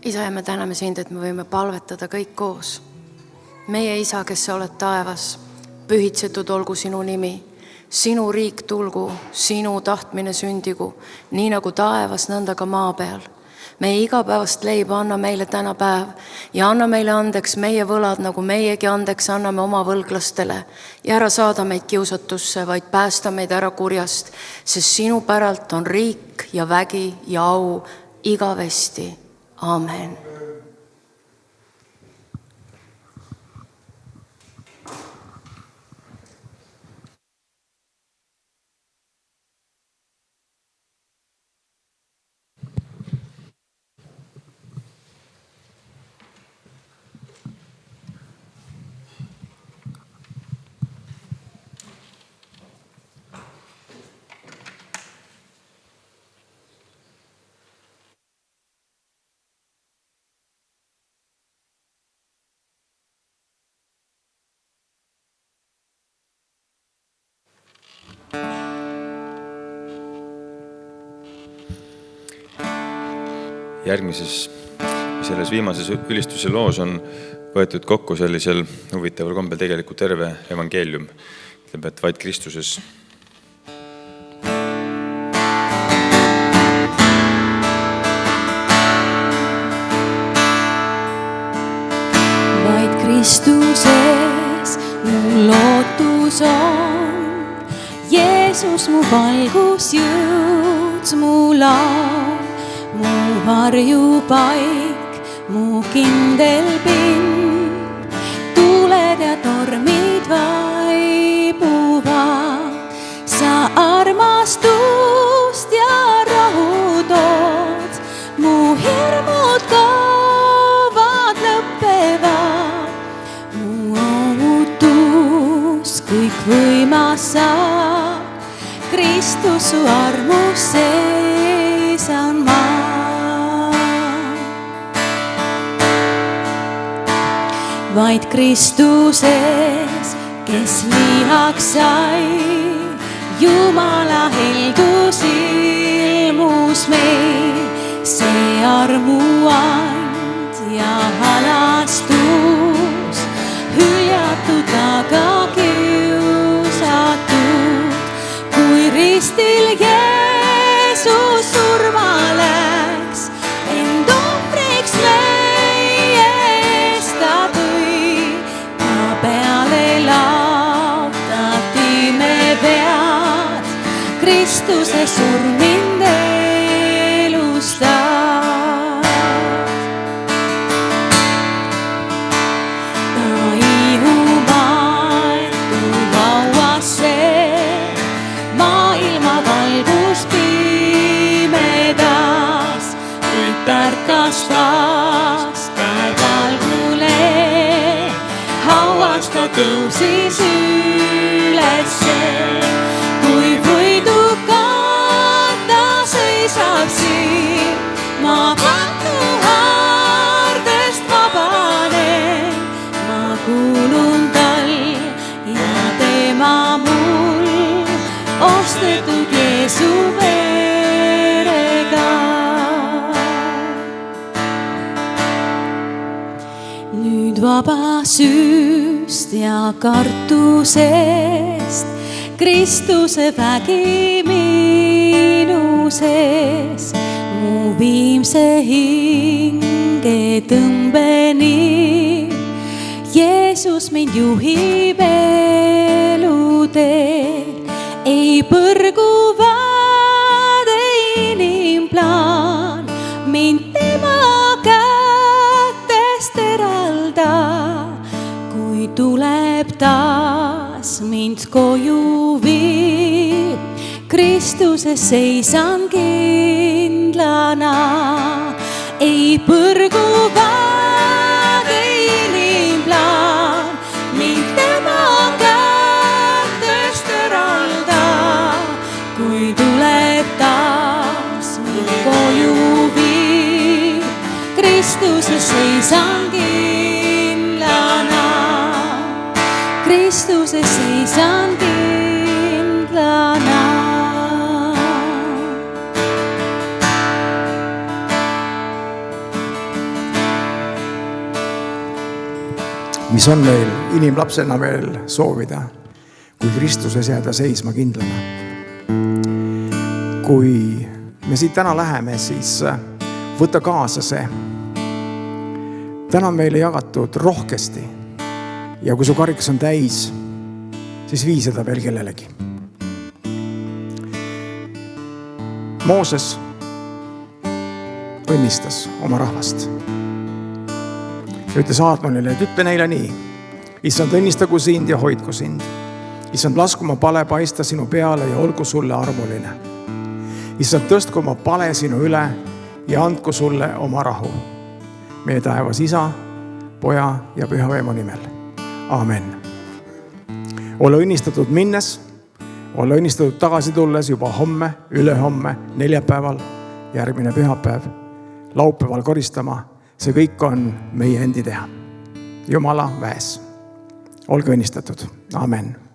Isa, ja me täname sind, et me võime palvetada kõik koos. Meie Isa, kes sa oled taevas, pühitsetud olgu sinu nimi, sinu riik tulgu, sinu tahtmine sündigu, nii nagu taevas, nõnda ka maa peal. Meie igapäevast leiba anna meile täna päev ja anna meile andeks meie võlad, nagu meiegi andeks anname oma võlglastele. Ja ära saada meid kiusatusse, vaid päästa meid ära kurjast, sest sinu päralt on riik ja vägi ja au igavesti. Amen. järgmises, selles viimases ülistuse loos on võetud kokku sellisel huvitaval kombel tegelikult terve evangeelium. Ütleb, et vaid Kristuses. Vaid Kristuses mu lootus on, Jeesus mu valgus jõud, mu laul, mu varjupaik, mu kindel pind. Tuuled ja tormid vaibuvad, sa armastust ja rahu tood, mu hirmud kaovad lõppevad, mu ohutus kõik võimas saab, Kristus su armus seisan ma. Vaid Kristuses, kes lihaks sai, Jumala heldus ilmus meil, see armuand ja halastus, hüljatud aga kiusatud, kui ristil Jeesus surma läks, end ohvriks meie eest ta tõi, ta peale laotati me vead, Kristuse surm mind elustab. Ta ihumaetu vauasse, maailma valgus pimedas, kuid tärkas taas päevalgule, hauast ta tõusis ülesse, kui võidukalt ta seisab siin, ma patu haardest vabanen, ma kuulun tal ja tema mul, ostetud Jeesu verega. Nüüd vaba süüst ja kartusest, Kristuse vägi minu sees, mu viimse hinge tõmbeni, Jeesus mind juhib eluteel, ei põrgu vaade inimplaan, mind tema kätest eralda, kui tuleb taas mind koju viib, Kristuses seisan kindlana, ei põrgu vaade inimplaan, mind tema kätest eralda, kui tuleb taas mind koju viib, Kristuses seisan kindlana, Kristuses seisan kindlana. Mis on meil inimlapsena veel soovida, kui Kristuses jääda seisma kindlana. Kui me siit täna läheme, siis võta kaasa see. Täna on meile jagatud rohkesti ja kui su karikas on täis, siis vii seda veel kellelegi. Mooses õnnistas oma rahvast. Ütles Aarnonile, et ütle neile nii. Issand, õnnistagu sind ja hoidku sind. Issand, lasku oma pale paista sinu peale ja olgu sulle armuline. Issand, tõstku oma pale sinu üle ja andku sulle oma rahu. Meie taevas Isa, Poja ja Püha Vaimu nimel. Aamen. Ole õnnistatud minnes, ole õnnistatud tagasi tulles juba homme, ülehomme, neljapäeval, järgmine pühapäev, laupäeval koristama. See kõik on meie endi teha. Jumala väes. Olge õnnistatud. Amen.